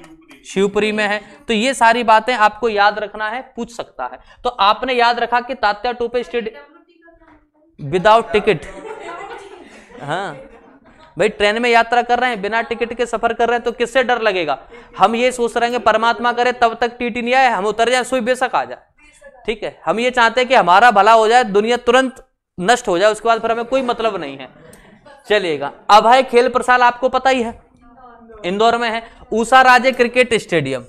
शिवपुरी में है। तो ये सारी बातें आपको याद रखना है, पूछ सकता है। तो आपने याद रखा कि Tatya Tope stadium without ticket, हाँ भाई ट्रेन में यात्रा कर रहे हैं, बिना टिकट के सफर कर रहे हैं, तो किससे डर लगेगा? हम ये सोच रहे हैं कि परमात्मा करे तब तक TT नहीं आए, हम उतर जाए, सुई बेशक आ जाए। ठीक है, हम ये चाहते हैं कि हमारा भला हो जाए, दुनिया तुरंत नष्ट हो जाए, उसके बाद फिर हमें कोई मतलब नहीं है। चलिएगा, अभय खेल प्रसाद आपको पता ही है, इंदौर में है। ऊषा राजे क्रिकेट स्टेडियम,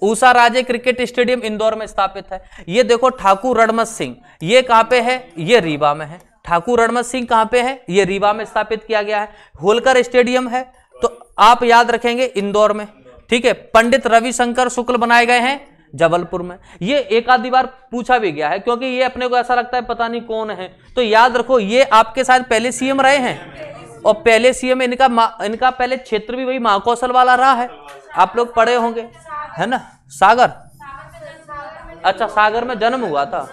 ऊषा राजे क्रिकेट स्टेडियम इंदौर में स्थापित है। ये देखो ठाकुर रणमत सिंह, ये कहां पे है? ये रीवा में है। ठाकुर रणमत सिंह कहां पे है? ये रीवा में स्थापित किया गया है। होलकर स्टेडियम है तो आप याद रखेंगे इंदौर में। ठीक है, पंडित रविशंकर शुक्ल बनाए गए हैं जबलपुर में। ये एक आधी बार पूछा भी गया है, क्योंकि ये अपने को ऐसा लगता है पता नहीं कौन है, तो याद रखो ये आपके साथ पहले CM रहे हैं, और पहले CM इनका पहले क्षेत्र भी वही महाकौशल वाला रहा है, आप लोग पढ़े होंगे, है ना। सागर, अच्छा सागर में जन्म हुआ था।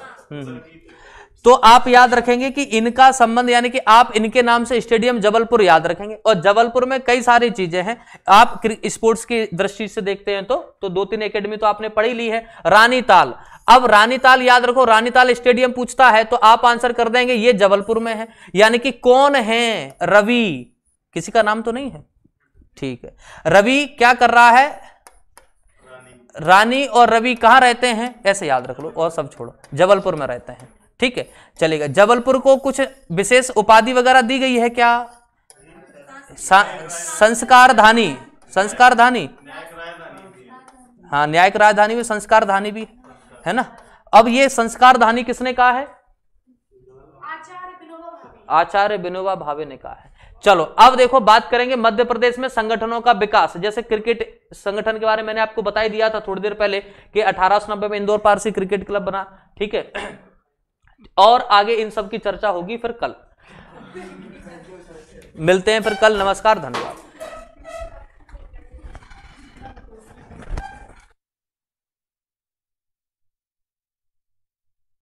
तो आप याद रखेंगे कि इनका संबंध, यानी कि आप इनके नाम से स्टेडियम जबलपुर याद रखेंगे। और जबलपुर में कई सारी चीजें हैं, आप स्पोर्ट्स की दृष्टि से देखते हैं तो 2-3 एकेडमी तो आपने पढ़ी ली है। रानीताल, अब रानीताल याद रखो, रानीताल स्टेडियम पूछता है तो आप आंसर कर देंगे ये जबलपुर में है। यानी कि कौन है? रवि, किसी का नाम तो नहीं है, ठीक है। रवि क्या कर रहा है? रानी और रवि कहां रहते हैं? ऐसे याद रख लो और सब छोड़ो, जबलपुर में रहते हैं, ठीक है, चलेगा। जबलपुर को कुछ विशेष उपाधि वगैरह दी गई है क्या? संस्कारधानी, संस्कारधानी, हाँ न्यायिक राजधानी भी, संस्कारधानी भी है ना। अब ये संस्कारधानी किसने कहा है? आचार्य विनोबा भावे ने कहा है। चलो अब देखो, बात करेंगे मध्य प्रदेश में संगठनों का विकास। जैसे क्रिकेट संगठन के बारे में मैंने आपको बता ही दिया था थोड़ी देर पहले कि 1890 में इंदौर पारसी क्रिकेट क्लब बना, ठीक है। और आगे इन सब की चर्चा होगी फिर कल। मिलते हैं फिर कल, नमस्कार, धन्यवाद।